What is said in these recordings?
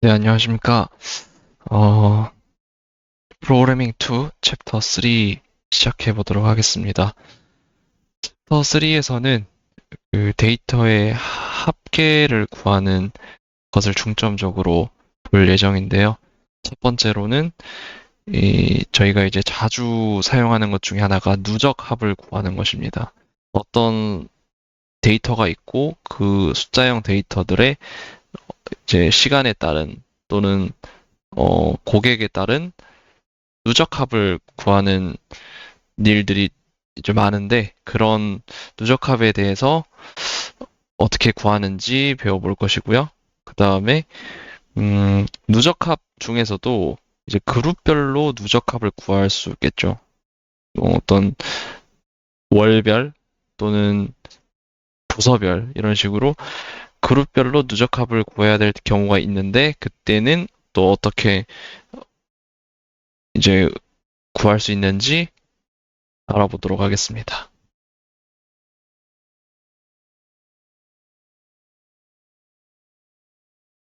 네, 안녕하십니까. 어, 프로그래밍 2 챕터 3 시작해 보도록 하겠습니다. 챕터 3에서는 그 데이터의 합계를 구하는 것을 중점적으로 볼 예정인데요. 첫 번째로는 저희가 이제 자주 사용하는 것 중에 하나가 누적합을 구하는 것입니다. 어떤 데이터가 있고 그 숫자형 데이터들의 이제 시간에 따른 또는 고객에 따른 누적합을 구하는 일들이 이제 많은데 그런 누적합에 대해서 어떻게 구하는지 배워볼 것이고요. 그 다음에 누적합 중에서도 이제 그룹별로 누적합을 구할 수 있겠죠. 어떤 월별 또는 부서별 이런 식으로 그룹별로 누적합을 구해야 될 경우가 있는데 그때는 또 어떻게 이제 구할 수 있는지 알아보도록 하겠습니다.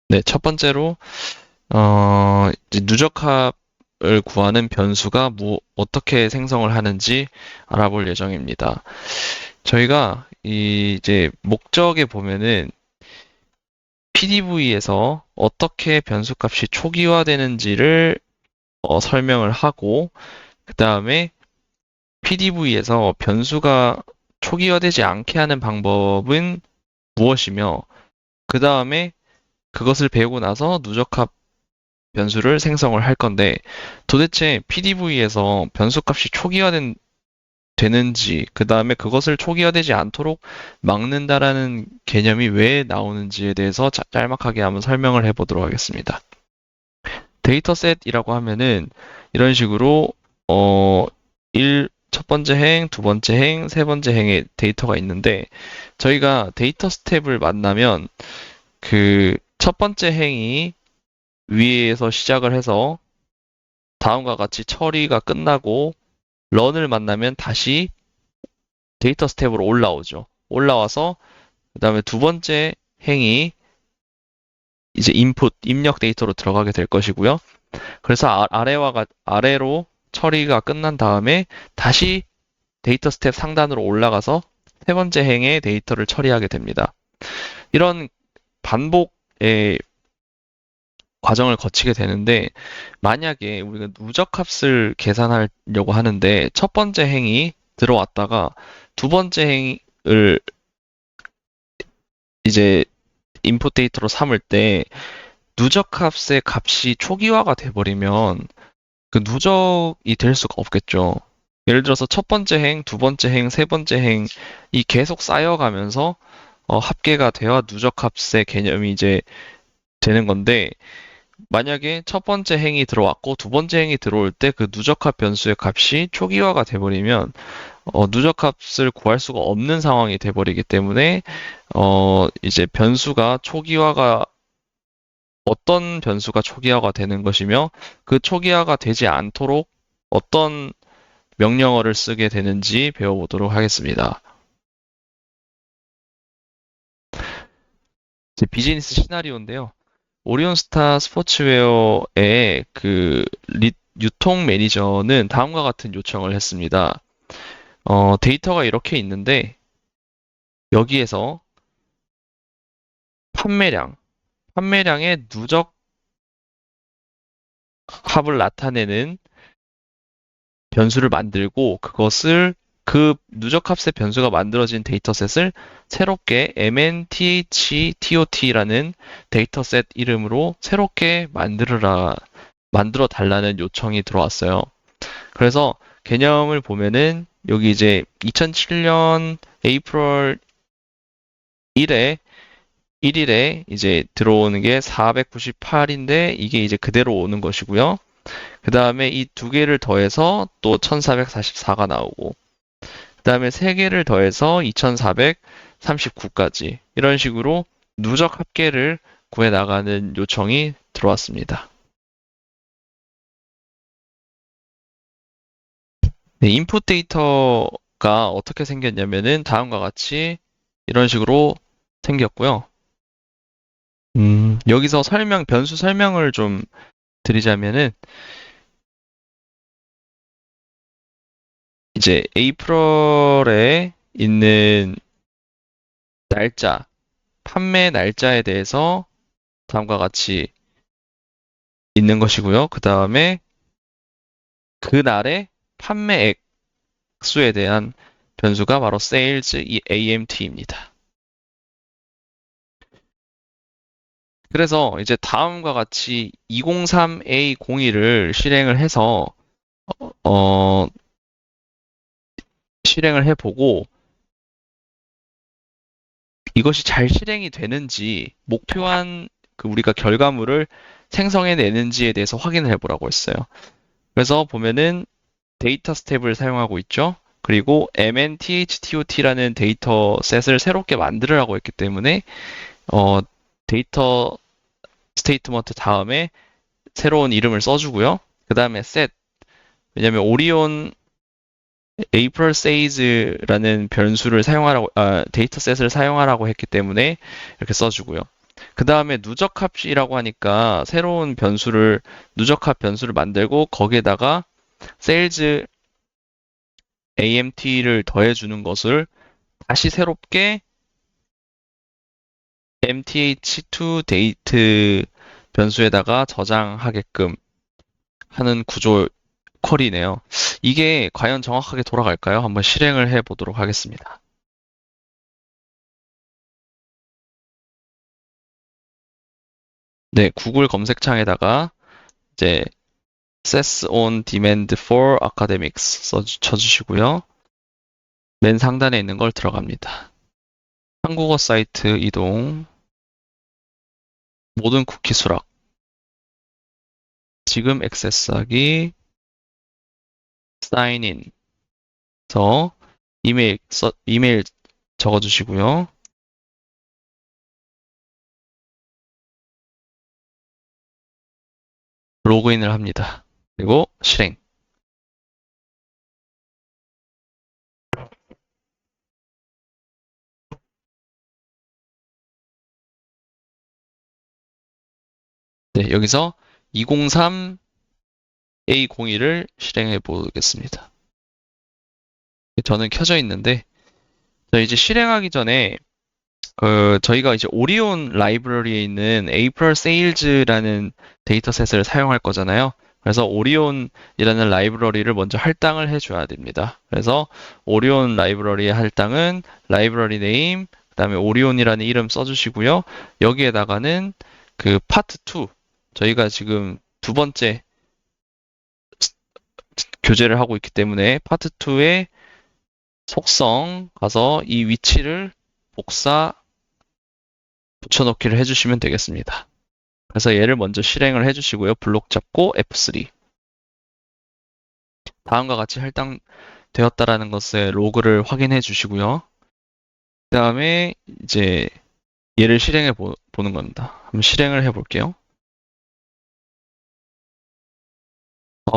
네, 첫 번째로 이제 누적합을 구하는 변수가 어떻게 생성을 하는지 알아볼 예정입니다. 저희가 이제 목적에 보면은 PDV에서 어떻게 변수값이 초기화되는지를 설명을 하고, 그 다음에 PDV에서 변수가 초기화되지 않게 하는 방법은 무엇이며, 그 다음에 그것을 배우고 나서 누적합 변수를 생성을 할 건데 도대체 PDV에서 변수값이 되는지 그 다음에 그것을 초기화되지 않도록 막는다라는 개념이 왜 나오는지에 대해서 짤막하게 한번 설명을 해보도록 하겠습니다. 데이터셋이라고 하면은 이런 식으로 어, 첫 번째 행, 두 번째 행, 세 번째 행의 데이터가 있는데 저희가 데이터 스텝을 만나면 그 첫 번째 행이 위에서 시작을 해서 다음과 같이 처리가 끝나고 런을 만나면 다시 데이터 스텝으로 올라오죠. 올라와서 그다음에 두 번째 행이 이제 입력 데이터로 들어가게 될 것이고요. 그래서 아래로 처리가 끝난 다음에 다시 데이터 스텝 상단으로 올라가서 세 번째 행의 데이터를 처리하게 됩니다. 이런 반복의 과정을 거치게 되는데 만약에 우리가 누적합을 계산하려고 하는데 첫 번째 행이 들어왔다가 두 번째 행을 이제 인풋 데이터로 삼을 때 누적합의 값이 초기화가 돼버리면 그 누적이 될 수가 없겠죠. 예를 들어서 첫 번째 행, 두 번째 행, 세 번째 행이 계속 쌓여가면서 합계가 되어 누적합의 개념이 이제 되는 건데 만약에 첫 번째 행이 들어왔고 두 번째 행이 들어올 때 그 누적합 변수의 값이 초기화가 돼버리면 누적값을 구할 수가 없는 상황이 돼버리기 때문에 이제 어떤 변수가 초기화가 되는 것이며 그 초기화가 되지 않도록 어떤 명령어를 쓰게 되는지 배워보도록 하겠습니다. 이제 비즈니스 시나리오인데요. 오리온스타 스포츠웨어의 유통 매니저는 다음과 같은 요청을 했습니다. 데이터가 이렇게 있는데 여기에서 판매량, 판매량의 누적 합을 나타내는 변수를 만들고 그 누적합의 변수가 만들어진 데이터셋을 새롭게 mnthot라는 데이터셋 이름으로 새롭게 만들어 달라는 요청이 들어왔어요. 그래서 개념을 보면은 여기 이제 2007년 에이프릴 1일에 이제 들어오는 게 498인데 이게 이제 그대로 오는 것이고요. 그 다음에 이 두 개를 더해서 또 1444가 나오고, 그 다음에 세 개를 더해서 2439까지 이런 식으로 누적 합계를 구해 나가는 요청이 들어왔습니다. 네, 인풋 데이터가 어떻게 생겼냐면은 다음과 같이 이런 식으로 생겼고요. 여기서 변수 설명을 좀 드리자면은, 이제 에이프럴에 있는 날짜, 판매 날짜에 대해서 다음과 같이 있는 것이고요. 그 다음에 그날의 판매 액수에 대한 변수가 바로 sales AMT입니다. 그래서 이제 다음과 같이 203A01을 실행을 해서 어, 실행을 해보고 이것이 잘 실행이 되는지 목표한 그 우리가 결과물을 생성해내는지에 대해서 확인을 해보라고 했어요. 그래서 보면은 데이터 스텝을 사용하고 있죠. 그리고 mnthot라는 데이터 셋을 새롭게 만들으라고 했기 때문에 데이터 스테이트먼트 다음에 새로운 이름을 써주고요. 그 다음에 set, 왜냐면 오리온 April says라는 변수를 사용하라고, 데이터 셋을 사용하라고 했기 때문에 이렇게 써주고요. 그 다음에 누적합이라고 하니까 새로운 누적합 변수를 만들고 거기에다가 sales AMT를 더해주는 것을 다시 새롭게 mth2date 변수에다가 저장하게끔 하는 구조 쿼리네요. 이게 과연 정확하게 돌아갈까요? 한번 실행을 해 보도록 하겠습니다. 네, 구글 검색창에다가 이제 Sets on Demand for Academics 쳐주시고요. 맨 상단에 있는 걸 들어갑니다. 한국어 사이트 이동, 모든 쿠키 수락, 지금 액세스하기, 사인인, 서 이메일 적어주시고요. 로그인을 합니다. 그리고 실행. 네, 여기서 203A01을 실행해 보겠습니다. 저는 켜져 있는데, 이제 실행하기 전에 저희가 이제 오리온 라이브러리에 있는 April Sales라는 데이터셋을 사용할 거잖아요. 그래서 오리온이라는 라이브러리를 먼저 할당을 해줘야 됩니다. 그래서 오리온 라이브러리의 할당은 라이브러리 네임, 그다음에 오리온이라는 이름 써주시고요. 여기에다가는 그 파트 2, 저희가 지금 두 번째 교재를 하고 있기 때문에 파트 2의 속성 가서 이 위치를 복사 붙여넣기를 해주시면 되겠습니다. 그래서 얘를 먼저 실행을 해주시고요. 블록 잡고 F3. 다음과 같이 할당되었다라는 것의 로그를 확인해 주시고요. 그 다음에 이제 얘를 실행해 보는 겁니다. 한번 실행을 해 볼게요.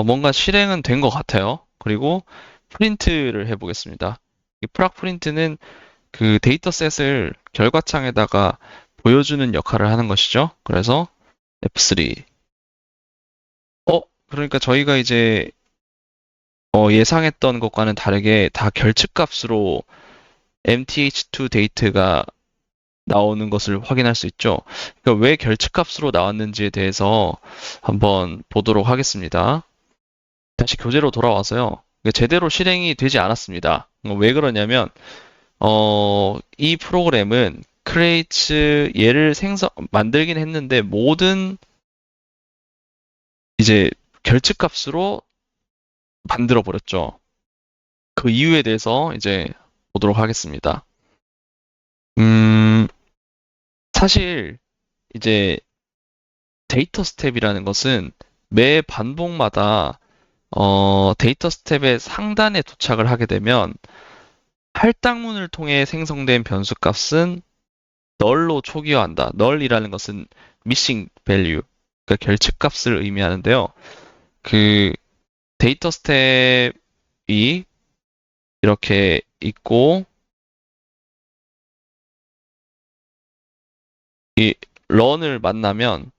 뭔가 실행은 된 것 같아요. 그리고 프린트를 해 보겠습니다. 이 프락 프린트는 그 데이터셋을 결과창에다가 보여주는 역할을 하는 것이죠. 그래서 F3. 그러니까 저희가 이제 예상했던 것과는 다르게 다 결측값으로 mth2 데이트가 나오는 것을 확인할 수 있죠. 그러니까 왜 결측값으로 나왔는지에 대해서 한번 보도록 하겠습니다. 다시 교재로 돌아와서요. 제대로 실행이 되지 않았습니다. 왜 그러냐면 이 프로그램은 creates 얘를 만들긴 했는데 모든 이제 결측값으로 만들어 버렸죠. 그 이유에 대해서 이제 보도록 하겠습니다. 음, 사실 이제 데이터 스텝이라는 것은 매 반복마다 데이터 스텝의 상단에 도착을 하게 되면 할당문을 통해 생성된 변수 값은 널로 초기화한다. 널이라는 것은 missing value, 그러니까 결측 값을 의미하는데요. 그 데이터 스텝이 이렇게 있고 런을 만나면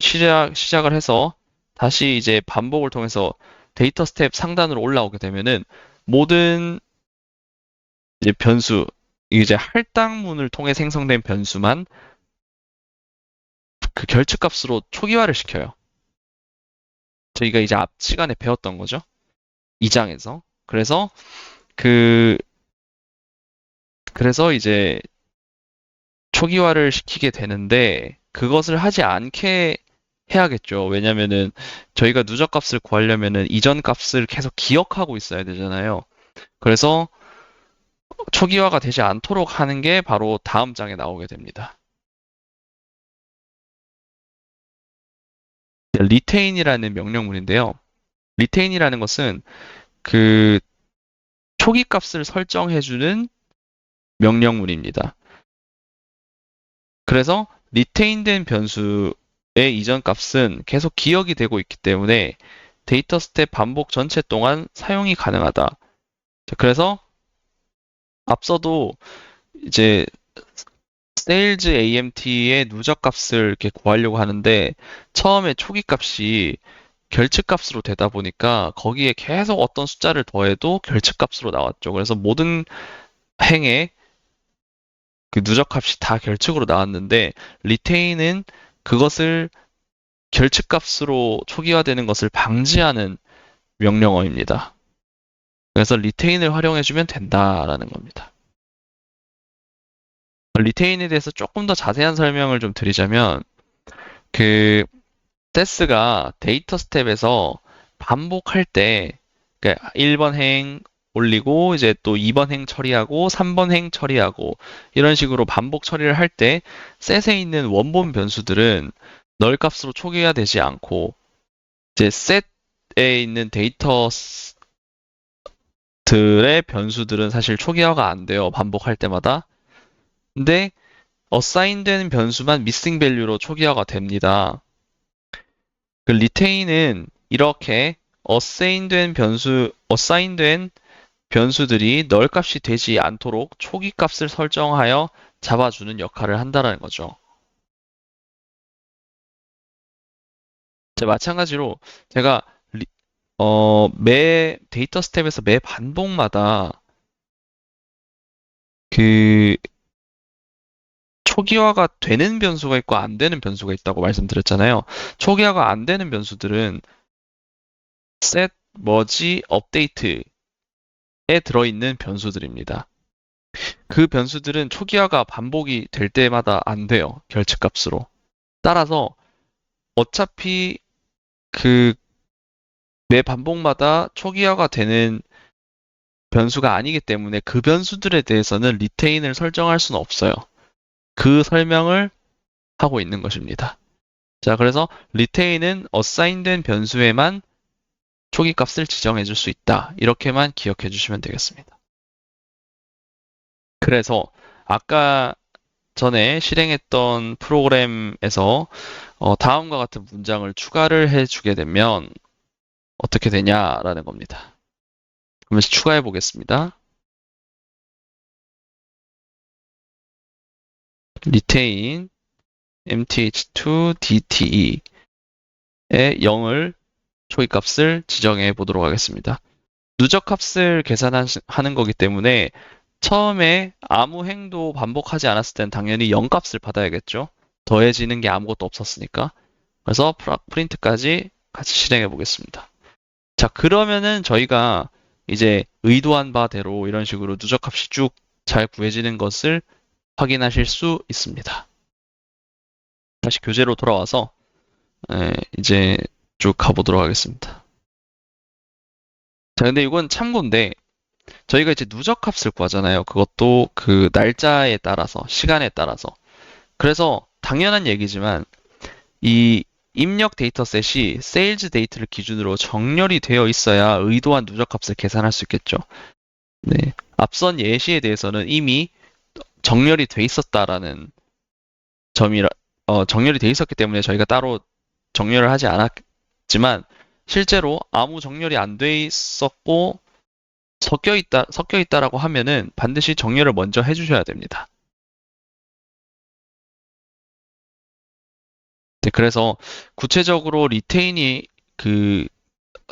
시작을 해서 다시 이제 반복을 통해서 데이터 스텝 상단으로 올라오게 되면은 모든 이제 변수, 이제 할당문을 통해 생성된 변수만 그 결측값으로 초기화를 시켜요. 저희가 이제 앞 시간에 배웠던 거죠. 2장에서. 그, 그래서 이제 초기화를 시키게 되는데 그것을 하지 않게 해야겠죠. 왜냐면은 저희가 누적값을 구하려면은 이전 값을 계속 기억하고 있어야 되잖아요. 그래서 초기화가 되지 않도록 하는 게 바로 다음 장에 나오게 됩니다. retain이라는 명령문인데요. retain이라는 것은 그 초기 값을 설정해주는 명령문입니다. 그래서 retain된 변수의 이전 값은 계속 기억이 되고 있기 때문에 데이터 스텝 반복 전체 동안 사용이 가능하다. 그래서 앞서도 이제 세일즈 AMT의 누적 값을 이렇게 구하려고 하는데 처음에 초기 값이 결측 값으로 되다 보니까 거기에 계속 어떤 숫자를 더해도 결측 값으로 나왔죠. 그래서 모든 행에 그 누적 값이 다 결측으로 나왔는데 리테인은 그것을 결측 값으로 초기화되는 것을 방지하는 명령어입니다. 그래서 리테인을 활용해주면 된다라는 겁니다. 리테인에 대해서 조금 더 자세한 설명을 좀 드리자면 그 세스가 데이터 스텝에서 반복할 때 그러니까 1번 행 올리고 이제 또 2번 행 처리하고 3번 행 처리하고 이런 식으로 반복 처리를 할 때 셋에 있는 원본 변수들은 널 값으로 초기화되지 않고 이제 셋에 있는 데이터들의 변수들은 사실 초기화가 안 돼요. 반복할 때마다. 근데 어사인된 변수만 missing value로 초기화가 됩니다. 그 리테인은 이렇게 어사인된 변수들이 널 값이 되지 않도록 초기 값을 설정하여 잡아주는 역할을 한다는 거죠. 마찬가지로 제가 매 데이터 스텝에서 매 반복마다 그 초기화가 되는 변수가 있고 안 되는 변수가 있다고 말씀드렸잖아요. 초기화가 안 되는 변수들은 set 머지 업데이트에 들어있는 변수들입니다. 그 변수들은 초기화가 반복이 될 때마다 안 돼요. 결측값으로. 따라서 어차피 그 매 반복마다 초기화가 되는 변수가 아니기 때문에 그 변수들에 대해서는 리테인을 설정할 수는 없어요. 그 설명을 하고 있는 것입니다. 자, 그래서 리테인은 어사인된 변수에만 초기 값을 지정해 줄 수 있다. 이렇게만 기억해 주시면 되겠습니다. 그래서 아까 전에 실행했던 프로그램에서 다음과 같은 문장을 추가를 해주게 되면 어떻게 되냐라는 겁니다. 그러면서 추가해 보겠습니다. retain mth2 dte에 0을 초기값을 지정해 보도록 하겠습니다. 누적값을 계산하는 거기 때문에 처음에 아무 행도 반복하지 않았을 땐 당연히 0값을 받아야겠죠. 더해지는 게 아무것도 없었으니까. 그래서 프린트까지 같이 실행해 보겠습니다. 자, 그러면은 저희가 이제 의도한 바대로 이런 식으로 누적값이 쭉 잘 구해지는 것을 확인하실 수 있습니다. 다시 교재로 돌아와서 이제 쭉 가보도록 하겠습니다. 자, 근데 이건 참고인데 저희가 이제 누적값을 구하잖아요. 그것도 그 날짜에 따라서, 시간에 따라서. 그래서 당연한 얘기지만 이 입력 데이터셋이 세일즈 데이터를 기준으로 정렬이 되어 있어야 의도한 누적값을 계산할 수 있겠죠. 네. 앞선 예시에 대해서는 이미 정렬이 돼 있었다라는 정렬이 돼 있었기 때문에 저희가 따로 정렬을 하지 않았지만 실제로 아무 정렬이 안 돼 있었고 섞여 있다라고 하면은 반드시 정렬을 먼저 해주셔야 됩니다. 네, 그래서 구체적으로 리테인이 그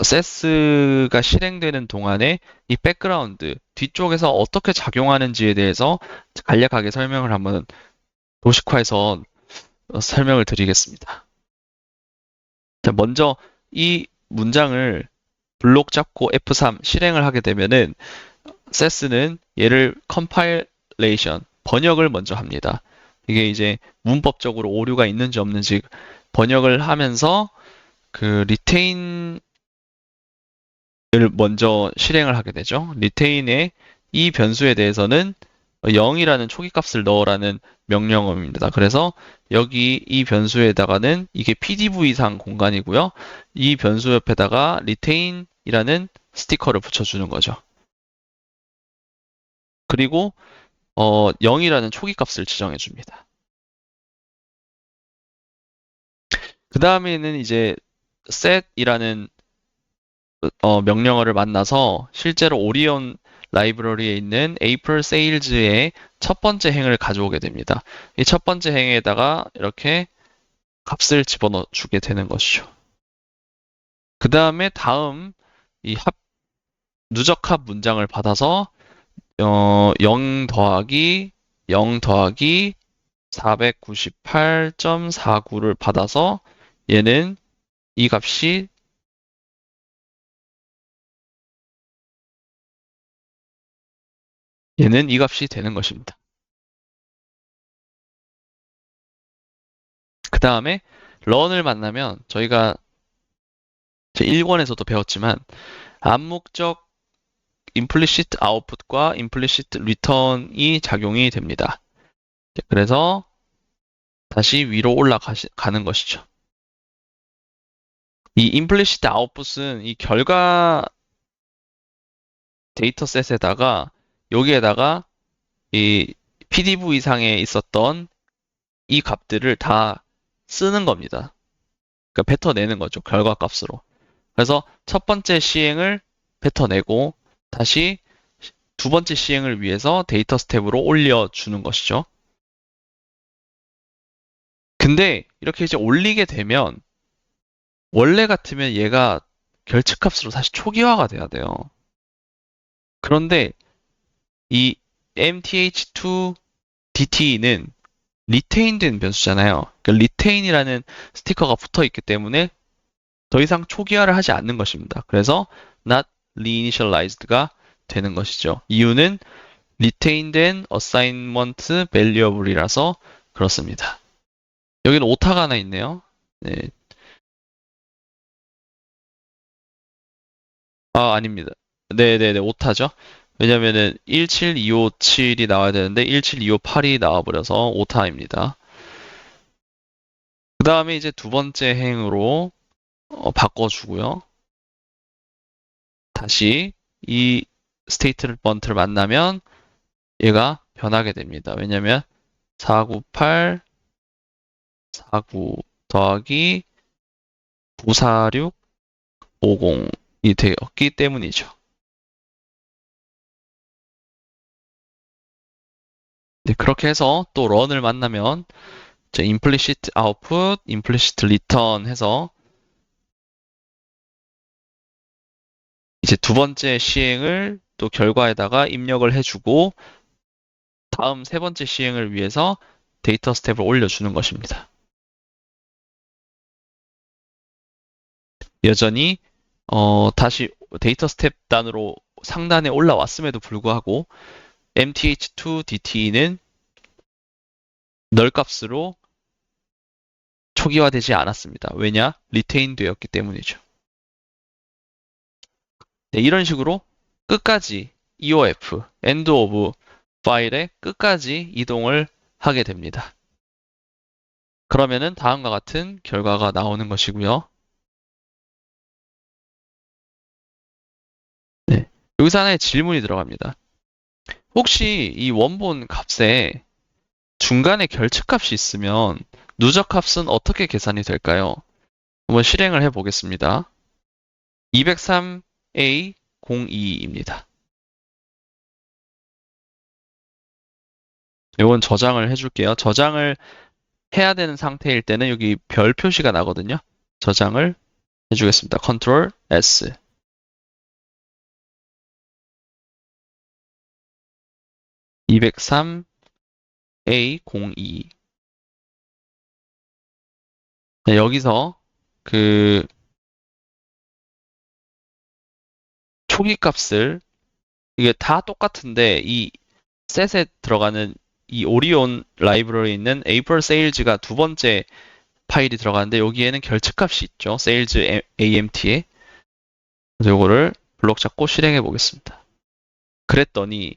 세스가 실행되는 동안에 이 백그라운드 뒤쪽에서 어떻게 작용하는지에 대해서 간략하게 설명을 한번 도식화해서 설명을 드리겠습니다. 자, 먼저 이 문장을 블록 잡고 F3 실행을 하게 되면은 세스는 얘를 컴파일레이션 번역을 먼저 합니다. 이게 이제 문법적으로 오류가 있는지 없는지 번역을 하면서 그 리테인을 먼저 실행을 하게 되죠. 리테인의 이 변수에 대해서는 0이라는 초기값을 넣으라는 명령어입니다. 그래서 여기 이 변수에다가는 이게 pdv 이상 공간이고요. 이 변수 옆에다가 retain이라는 스티커를 붙여주는 거죠. 그리고 0이라는 초기값을 지정해 줍니다. 그 다음에는 이제 set이라는 명령어를 만나서 실제로 오리온 라이브러리에 있는 April sales의 첫 번째 행을 가져오게 됩니다. 이 첫 번째 행에다가 이렇게 값을 집어넣어 주게 되는 것이죠. 그 다음에 다음 이 누적합 문장을 받아서 0 더하기 0 더하기 498.49를 받아서 얘는 이 값이 되는 것입니다. 그 다음에 run을 만나면 저희가 제 1권에서도 배웠지만 암묵적 implicit output과 implicit return이 작용이 됩니다. 그래서 다시 위로 올라가는 것이죠. 이 implicit output은 이 결과 데이터셋에다가 여기에다가 이 pdv 이상에 있었던 이 값들을 다 쓰는 겁니다. 그러니까 뱉어내는 거죠. 결과 값으로. 그래서 첫 번째 시행을 뱉어내고 다시 두 번째 시행을 위해서 데이터 스텝으로 올려주는 것이죠. 근데 이렇게 이제 올리게 되면 원래 같으면 얘가 결측값으로 다시 초기화가 돼야 돼요. 그런데 이 mth2dt는 리테인된 변수잖아요. 그러니까 리테인이라는 스티커가 붙어 있기 때문에 더 이상 초기화를 하지 않는 것입니다. 그래서 not reinitialized가 되는 것이죠. 이유는 retained assignment variable이라서 그렇습니다. 여기는 오타가 하나 있네요. 네. 아, 아닙니다. 네네네, 오타죠. 왜냐면은 17257이 나와야 되는데 17258이 나와버려서 오타입니다. 그 다음에 이제 두 번째 행으로 바꿔주고요. 다시 이 스테이트먼트를 만나면 얘가 변하게 됩니다. 왜냐면 498, 49 더하기 946, 50이 되었기 때문이죠. 네, 그렇게 해서 또 런을 만나면 implicit output, implicit return 해서 이제 두 번째 시행을 또 결과에다가 입력을 해주고 다음 세 번째 시행을 위해서 데이터 스텝을 올려주는 것입니다. 여전히 다시 데이터 스텝 단으로 상단에 올라왔음에도 불구하고 mth2dt는 널 값으로 초기화되지 않았습니다. 왜냐? 리테인 되었기 때문이죠. 네, 이런 식으로 끝까지 EOF, end of 파일의 끝까지 이동을 하게 됩니다. 그러면은 다음과 같은 결과가 나오는 것이고요. 네, 여기서 하나의 질문이 들어갑니다. 혹시 이 원본 값에 중간에 결측값이 있으면 누적값은 어떻게 계산이 될까요? 한번 실행을 해보겠습니다. 203A02입니다. 이건 저장을 해줄게요. 저장을 해야 되는 상태일 때는 여기 별 표시가 나거든요. 저장을 해주겠습니다. 컨트롤 S. (203A02) 네, 여기서 그 초기 값을 이게 다 똑같은데 이 셋에 들어가는 이 오리온 라이브러리에 있는 April Sales가 두 번째 파일이 들어가는데 여기에는 결측값이 있죠. Sales AMT에. 그래서 이거를 블록 잡고 실행해 보겠습니다. 그랬더니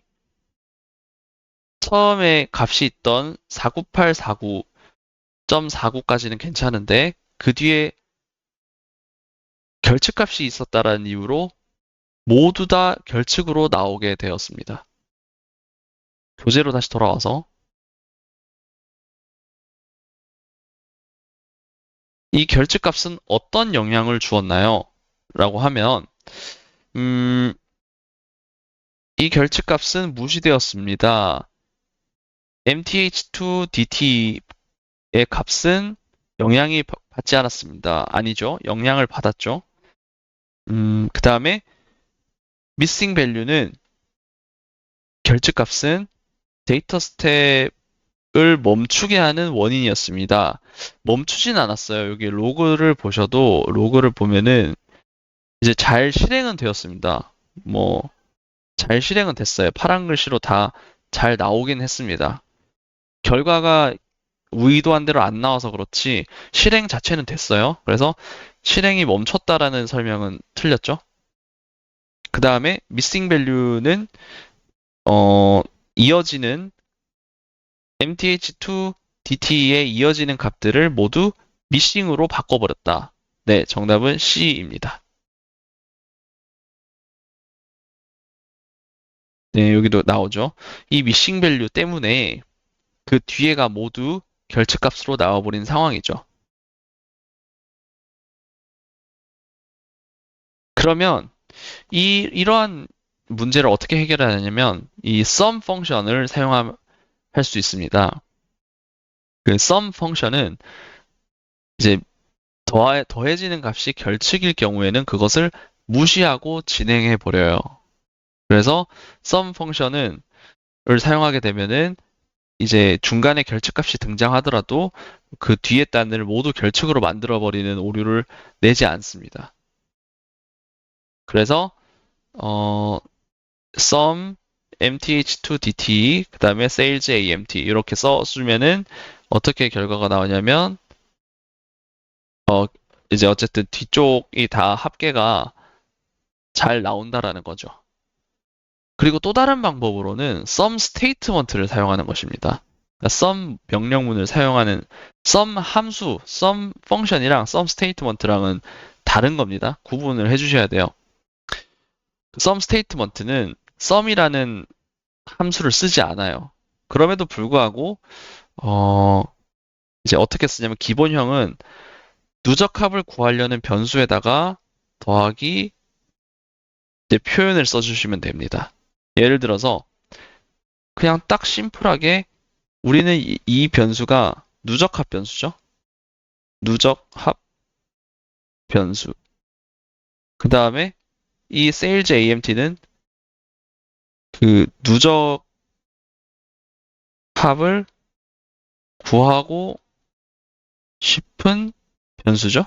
처음에 값이 있던 49849.49까지는 괜찮은데 그 뒤에 결측값이 있었다라는 이유로 모두 다 결측으로 나오게 되었습니다. 교재로 다시 돌아와서 이 결측값은 어떤 영향을 주었나요? 라고 하면 이 결측값은 무시되었습니다. MTH2DT의 값은 영향이 받지 않았습니다. 아니죠. 영향을 받았죠. 그 다음에 missing value는 결측값은 데이터 스텝을 멈추게 하는 원인이었습니다. 멈추진 않았어요. 여기 로그를 보셔도 로그를 보면은 이제 잘 실행은 되었습니다. 뭐 잘 실행은 됐어요. 파란 글씨로 다 잘 나오긴 했습니다. 결과가 의도한 대로 안 나와서 그렇지 실행 자체는 됐어요. 그래서 실행이 멈췄다라는 설명은 틀렸죠. 그 다음에 missing value는 이어지는 MTH2DT에 이어지는 값들을 모두 missing으로 바꿔버렸다. 네, 정답은 C입니다. 네, 여기도 나오죠. 이 missing value 때문에 그 뒤에가 모두 결측값으로 나와버린 상황이죠. 그러면 이러한 문제를 어떻게 해결하냐면 이 sum 펑션을 사용할 수 있습니다. 그 sum 펑션은 이제 더해지는 값이 결측일 경우에는 그것을 무시하고 진행해 버려요. 그래서 sum 펑션을 사용하게 되면은 이제 중간에 결측값이 등장하더라도 그 뒤에 단을 모두 결측으로 만들어 버리는 오류를 내지 않습니다. 그래서 sum mth2dt 그 다음에 sales amt 이렇게 써주면은 어떻게 결과가 나오냐면 이제 어쨌든 뒤쪽이 다 합계가 잘 나온다라는 거죠. 그리고 또 다른 방법으로는 sum statement를 사용하는 것입니다. 그러니까 sum 명령문을 사용하는 sum 함수, sum 펑션이랑 sum statement랑은 다른 겁니다. 구분을 해주셔야 돼요. sum statement는 sum이라는 함수를 쓰지 않아요. 그럼에도 불구하고 이제 어떻게 쓰냐면 기본형은 누적합을 구하려는 변수에다가 더하기 이제 표현을 써주시면 됩니다. 예를 들어서 그냥 딱 심플하게 우리는 이 변수가 누적합 변수죠. 누적합 변수. 그 다음에 이 sales AMT는 그 누적합을 구하고 싶은 변수죠.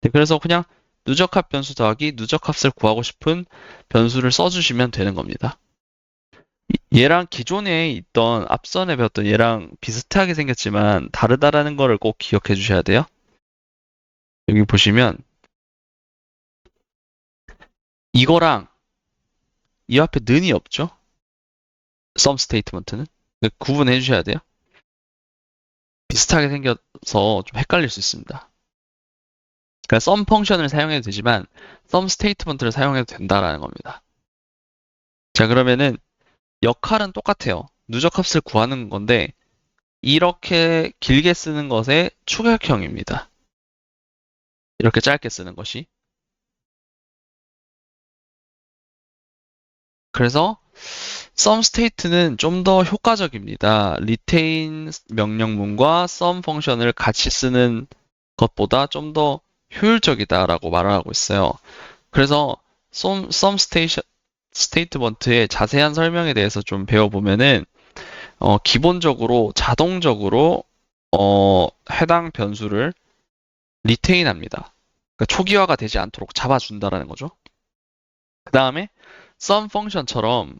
네, 그래서 그냥 누적합 변수 더하기 누적합을 구하고 싶은 변수를 써주시면 되는 겁니다. 얘랑 기존에 있던 앞선에 배웠던 얘랑 비슷하게 생겼지만 다르다라는 거를 꼭 기억해 주셔야 돼요. 여기 보시면 이거랑 이 앞에 는이 없죠? sum statement는 구분해 주셔야 돼요. 비슷하게 생겨서 좀 헷갈릴 수 있습니다. 그러니까 sum 펑션을 사용해도 되지만 sum statement를 사용해도 된다라는 겁니다. 자, 그러면은 역할은 똑같아요. 누적합을 구하는 건데 이렇게 길게 쓰는 것의 추격형입니다. 이렇게 짧게 쓰는 것이. 그래서 sum state는 좀 더 효과적입니다. retain 명령문과 sum 펑션을 같이 쓰는 것보다 좀 더 효율적이다라고 말을 하고 있어요. 그래서 sum statement의 자세한 설명에 대해서 좀 배워보면은 기본적으로 자동적으로 해당 변수를 retain 합니다. 그러니까 초기화가 되지 않도록 잡아준다라는 거죠. 그 다음에 sum 펑션처럼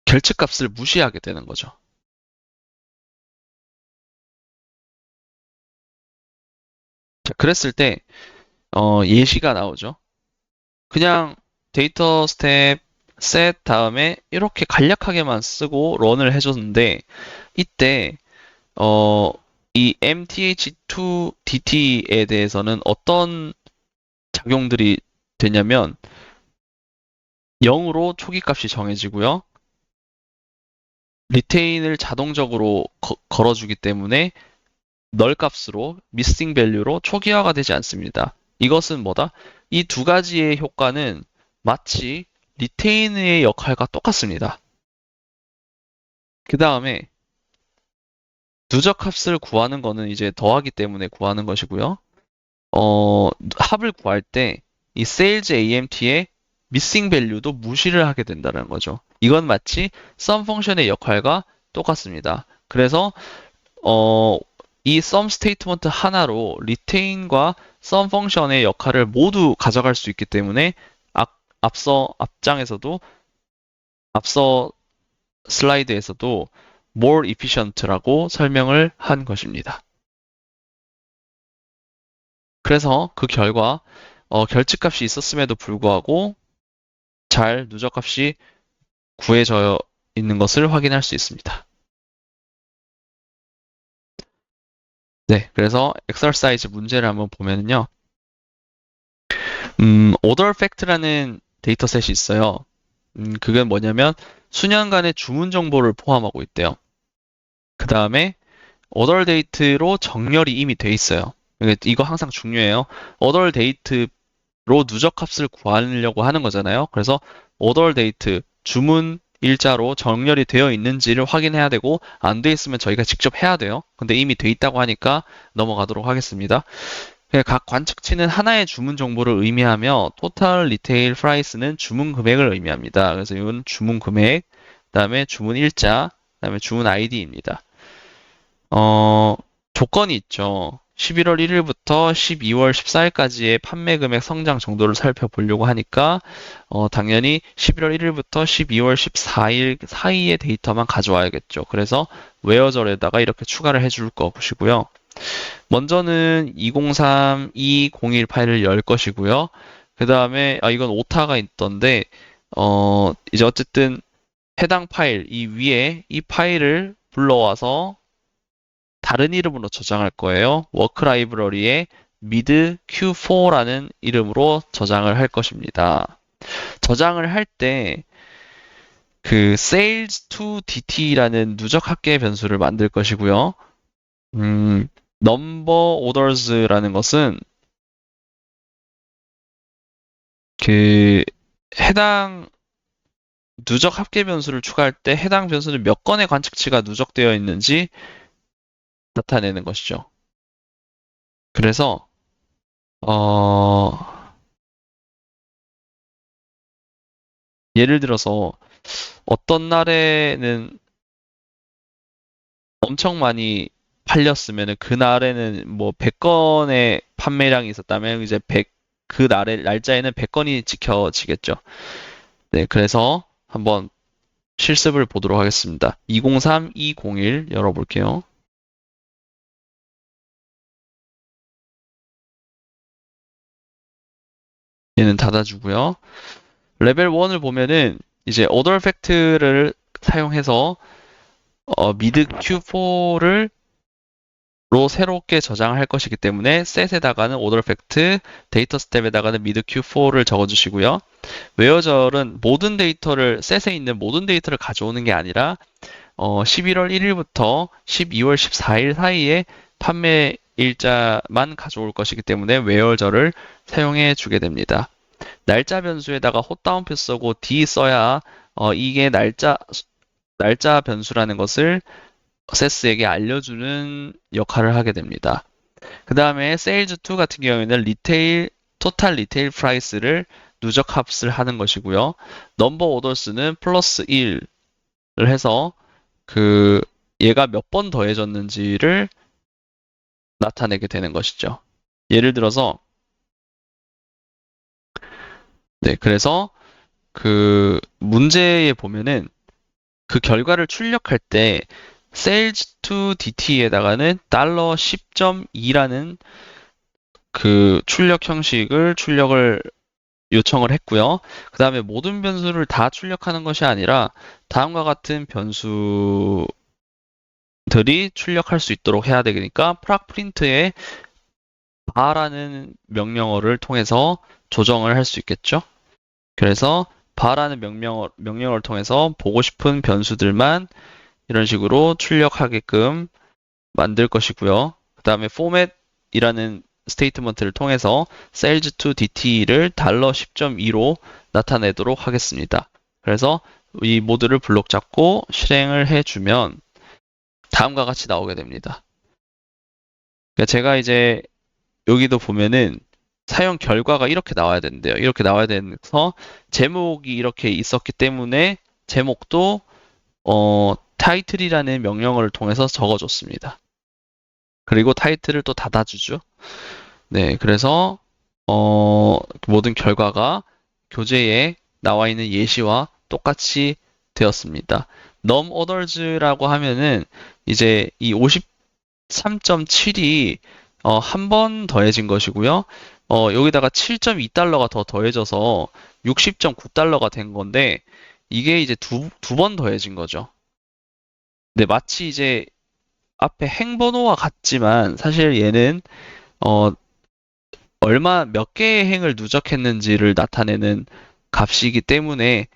결측값을 무시하게 되는 거죠. 자, 그랬을 때 예시가 나오죠. 그냥 데이터 스텝 set 다음에 이렇게 간략하게만 쓰고 런을 해줬는데 이때 이 mth2dt에 대해서는 어떤 작용들이 되냐면 0으로 초기 값이 정해지고요. 리테인을 자동적으로 걸어주기 때문에 널 값으로 missing value로 초기화가 되지 않습니다. 이것은 뭐다? 이 두 가지의 효과는 마치 리테인의 역할과 똑같습니다. 그 다음에 누적 합을 구하는 거는 이제 더하기 때문에 구하는 것이고요. 합을 구할 때 이 sales AMT의 missing value도 무시를 하게 된다는 거죠. 이건 마치 sum 펑션의 역할과 똑같습니다. 그래서 이 sum 스테이트먼트 하나로 retain과 sum 펑션의 역할을 모두 가져갈 수 있기 때문에 앞서 슬라이드에서도 more efficient라고 설명을 한 것입니다. 그래서 그 결과 결측값이 있었음에도 불구하고 잘 누적값이 구해져 있는 것을 확인할 수 있습니다. 네, 그래서 엑서사이즈 문제를 한번 보면요. order fact라는 데이터셋이 있어요. 그건 뭐냐면 수년간의 주문 정보를 포함하고 있대요. 그 다음에 order date로 정렬이 이미 돼 있어요. 이거 항상 중요해요. order date로 누적값을 구하려고 하는 거잖아요. 그래서 order date, 주문 일자로 정렬이 되어 있는지를 확인해야 되고 안 돼 있으면 저희가 직접 해야 돼요. 근데 이미 돼 있다고 하니까 넘어가도록 하겠습니다. 각 관측치는 하나의 주문 정보를 의미하며 total retail price는 주문 금액을 의미합니다. 그래서 이건 주문 금액, 그다음에 주문 일자, 그다음에 주문 ID입니다. 조건이 있죠. 11월 1일부터 12월 14일까지의 판매 금액 성장 정도를 살펴보려고 하니까 당연히 11월 1일부터 12월 14일 사이의 데이터만 가져와야겠죠. 그래서 웨어절에다가 이렇게 추가를 해줄 거 보시고요. 먼저는 203, 201 파일을 열 것이고요. 그 다음에 이건 오타가 있던데 이제 어쨌든 해당 파일 이 위에 이 파일을 불러와서 다른 이름으로 저장할 거예요. 워크 라이브러리에 mid q4라는 이름으로 저장을 할 것입니다. 저장을 할 때 그 sales to dt라는 누적 합계 변수를 만들 것이고요. number orders라는 것은 그 해당 누적 합계 변수를 추가할 때 해당 변수는 몇 건의 관측치가 누적되어 있는지 나타내는 것이죠. 그래서 예를 들어서 어떤 날에는 엄청 많이 팔렸으면 그날에는 뭐 100건의 판매량이 있었다면 이제 그 날짜에는 100건이 지켜지겠죠. 네, 그래서 한번 실습을 보도록 하겠습니다. 203, 201 열어볼게요. 얘는 닫아주고요. 레벨 1을 보면은 이제 order fact를 사용해서 mid q4를 로 새롭게 저장을 할 것이기 때문에 set에다가는 order fact, 데이터 스텝에다가는 mid q4를 적어주시고요. 웨어절은 모든 데이터를 set에 있는 모든 데이터를 가져오는 게 아니라 11월 1일부터 12월 14일 사이에 판매 일자만 가져올 것이기 때문에 웨어절을 사용해 주게 됩니다. 날짜 변수에다가 헛다운표 쓰고 d 써야 이게 날짜 변수라는 것을 세스에게 알려주는 역할을 하게 됩니다. 그 다음에 sales2 같은 경우에는 토탈 리테일 프라이스를 누적 합을 하는 것이고요. 넘버 오더스는 플러스 1을 해서 얘가 몇 번 더해졌는지를 나타내게 되는 것이죠. 예를 들어서 네, 그래서 문제에 보면은 그 결과를 출력할 때 sales to dt에다가는 $10.2라는 출력 형식을 출력을 요청을 했고요. 그 다음에 모든 변수를 다 출력하는 것이 아니라 다음과 같은 변수들이 출력할 수 있도록 해야 되니까 procprint에 bar라는 명령어를 통해서 조정을 할 수 있겠죠. 그래서 bar라는 명령어를 통해서 보고 싶은 변수들만 이런 식으로 출력하게끔 만들 것이고요. 그 다음에 format이라는 스테이트먼트를 통해서 sales to dt를 $10.2로 나타내도록 하겠습니다. 그래서 이 모드를 블록 잡고 실행을 해주면 다음과 같이 나오게 됩니다. 그러니까 제가 이제 여기도 보면은 사용 결과가 이렇게 나와야 되는데요. 이렇게 나와야 돼서 제목이 이렇게 있었기 때문에 제목도 title이라는 명령어를 통해서 적어줬습니다. 그리고 타이틀을 또 닫아주죠. 네, 그래서 모든 결과가 교재에 나와 있는 예시와 똑같이 되었습니다. num others라고 하면은 이제 이 53.7이 한 번 더해진 것이고요. 여기다가 $7.2가 더 더해져서 $60.9가 된 건데 이게 이제 두 번 더해진 거죠. 네, 마치 이제 앞에 행번호와 같지만 사실 얘는 몇 개의 행을 누적했는지를 나타내는 값이기 때문에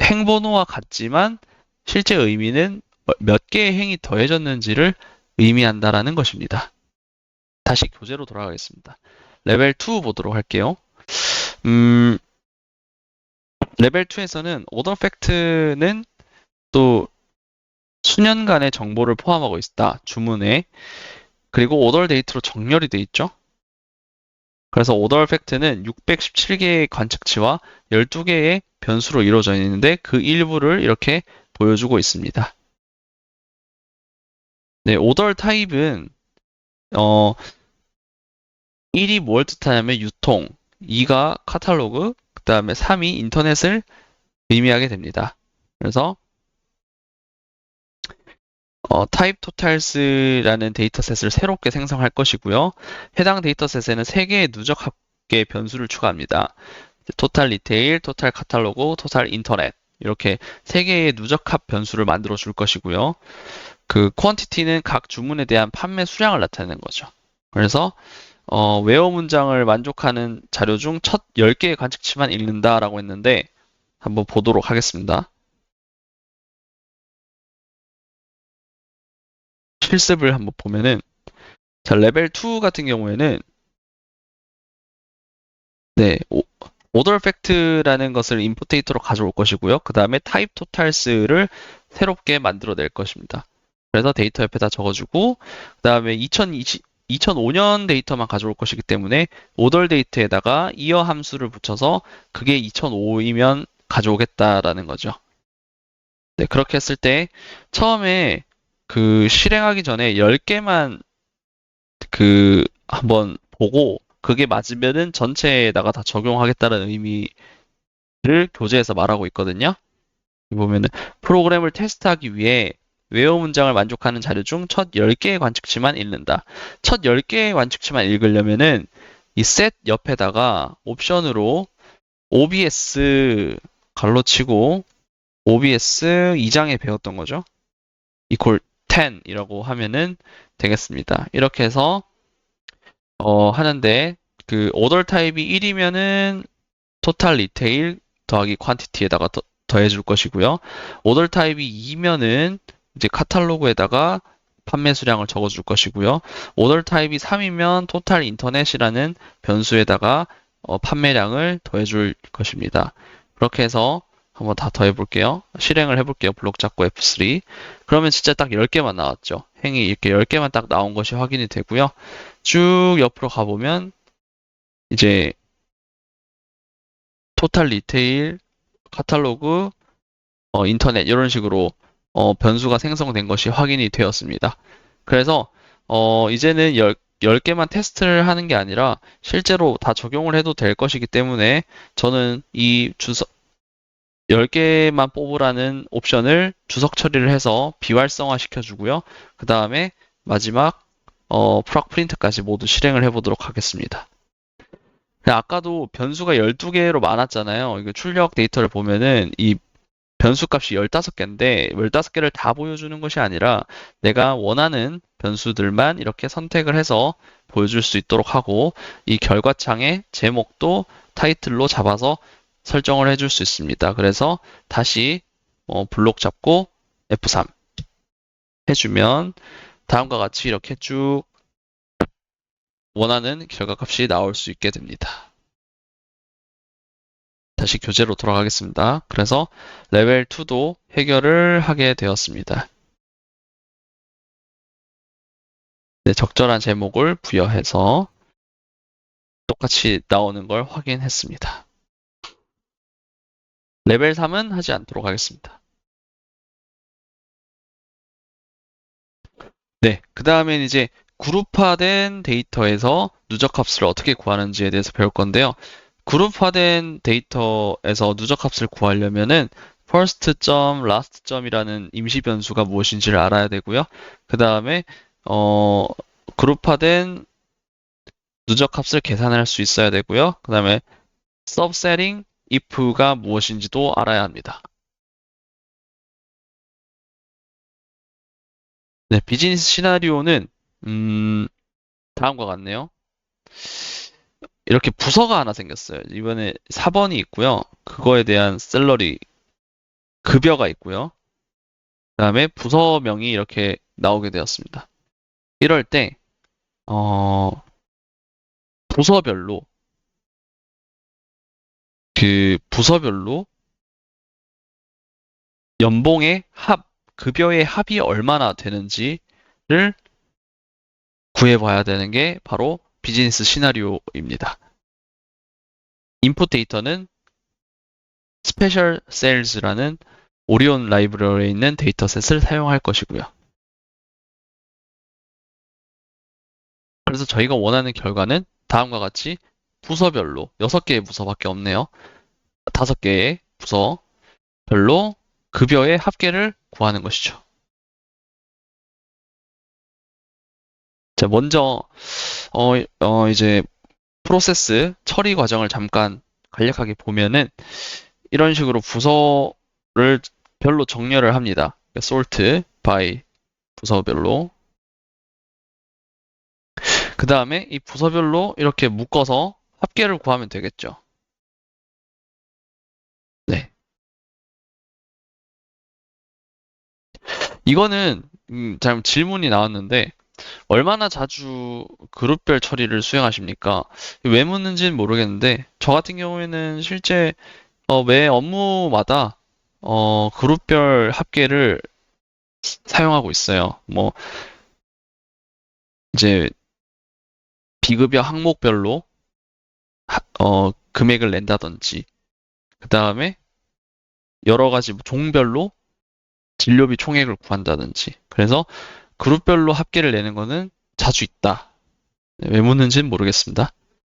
행번호와 같지만 실제 의미는 몇 개의 행이 더해졌는지를 의미한다라는 것입니다. 다시 교재로 돌아가겠습니다. 레벨 2 보도록 할게요. 레벨 2에서는 order fact는 또 수년간의 정보를 포함하고 있다. 주문에. 그리고 order date로 정렬이 돼 있죠. 그래서 order fact는 617개의 관측치와 12개의 변수로 이루어져 있는데 그 일부를 이렇게 보여주고 있습니다. 네, order type은 1이 뭘 뜻하냐면 유통, 2가 카탈로그, 그 다음에 3이 인터넷을 의미하게 됩니다. 그래서 type totals라는 데이터셋을 새롭게 생성할 것이고요. 해당 데이터셋에는 3개의 누적 합계 변수를 추가합니다. total retail, total catalog, total internet 이렇게 3개의 누적 합 변수를 만들어 줄 것이고요. 그 quantity는 각 주문에 대한 판매 수량을 나타내는 거죠. 그래서 where 문장을 만족하는 자료 중 첫 10개의 관측치만 읽는다라고 했는데 한번 보도록 하겠습니다. 실습을 한번 보면은 자, 레벨 2 같은 경우에는 네, order fact라는 것을 input 데이터로 가져올 것이고요. 그 다음에 type totals를 새롭게 만들어낼 것입니다. 그래서 데이터 옆에다 적어주고 그 다음에 2005년 데이터만 가져올 것이기 때문에 order 데이터에다가 year 함수를 붙여서 그게 2005이면 가져오겠다라는 거죠. 네, 그렇게 했을 때 처음에 실행하기 전에 10개만 한번 보고 그게 맞으면은 전체에다가 다 적용하겠다는 의미를 교재에서 말하고 있거든요. 보면은 프로그램을 테스트하기 위해 where 문장을 만족하는 자료 중 첫 10개의 관측치만 읽는다. 첫 10개의 관측치만 읽으려면은 이 set 옆에다가 옵션으로 OBS 갈로치고 OBS 2장에 배웠던 거죠. equal 10이라고 하면은 되겠습니다. 이렇게 해서 하는데 order 타입이 1이면은 total retail 더하기 quantity에다가 더해줄 것이고요. order 타입이 2면은 이제 카탈로그에다가 판매 수량을 적어줄 것이고요. 오더 타입이 3이면 토탈 인터넷이라는 변수에다가 판매량을 더해줄 것입니다. 그렇게 해서 한번 다 더해볼게요. 실행을 해볼게요. 블록 잡고 F3. 그러면 진짜 딱 10개만 나왔죠. 행이 이렇게 10개만 딱 나온 것이 확인이 되고요. 쭉 옆으로 가보면 이제 토탈 리테일, 카탈로그, 인터넷 이런 식으로 변수가 생성된 것이 확인이 되었습니다. 그래서 이제는 10개만 테스트를 하는 게 아니라 실제로 다 적용을 해도 될 것이기 때문에 저는 이 10개만 뽑으라는 옵션을 주석 처리를 해서 비활성화 시켜주고요. 그 다음에 마지막 프락 프린트까지 모두 실행을 해보도록 하겠습니다. 아까도 변수가 12개로 많았잖아요. 이거 출력 데이터를 보면은 이 변수 값이 15개인데 15개를 다 보여주는 것이 아니라 내가 원하는 변수들만 이렇게 선택을 해서 보여줄 수 있도록 하고 이 결과창의 제목도 타이틀로 잡아서 설정을 해줄 수 있습니다. 그래서 다시 블록 잡고 F3 해주면 다음과 같이 이렇게 쭉 원하는 결과값이 나올 수 있게 됩니다. 다시 교재로 돌아가겠습니다. 그래서 레벨 2도 해결을 하게 되었습니다. 네, 적절한 제목을 부여해서 똑같이 나오는 걸 확인했습니다. 레벨 3은 하지 않도록 하겠습니다. 네, 그 다음엔 이제 그룹화된 데이터에서 누적값을 어떻게 구하는지에 대해서 배울 건데요. 그룹화된 데이터에서 누적값을 구하려면은 first.last last점이라는 임시 변수가 무엇인지를 알아야 되고요. 그 다음에 그룹화된 누적값을 계산할 수 있어야 되고요. 그 다음에 subsetting if가 무엇인지도 알아야 합니다. 네, 비즈니스 시나리오는 다음과 같네요. 이렇게 부서가 하나 생겼어요. 이번에 4번이 있고요. 그거에 대한 셀러리 급여가 있고요. 그 다음에 부서명이 이렇게 나오게 되었습니다. 이럴 때 부서별로 연봉의 급여의 합이 얼마나 되는지를 구해봐야 되는 게 바로 비즈니스 시나리오입니다. 인풋 데이터는 스페셜 셀즈라는 오리온 라이브러리에 있는 데이터셋을 사용할 것이고요. 그래서 저희가 원하는 결과는 다음과 같이 부서별로 6개의 부서밖에 없네요. 5개의 부서별로 급여의 합계를 구하는 것이죠. 자, 먼저 이제 프로세스 처리 과정을 잠깐 간략하게 보면은 이런 식으로 부서를 별로 정렬을 합니다. sort by 부서별로. 그 다음에 이 부서별로 이렇게 묶어서 합계를 구하면 되겠죠. 네. 이거는 잘 질문이 나왔는데 얼마나 자주 그룹별 처리를 수행하십니까? 왜 묻는지는 모르겠는데 저 같은 경우에는 실제 매 업무마다 그룹별 합계를 사용하고 있어요. 뭐 이제 비급여 항목별로 금액을 낸다든지 그 다음에 여러 가지 종별로 진료비 총액을 구한다든지 그래서 그룹별로 합계를 내는 거는 자주 있다. 네, 왜 묻는지는 모르겠습니다.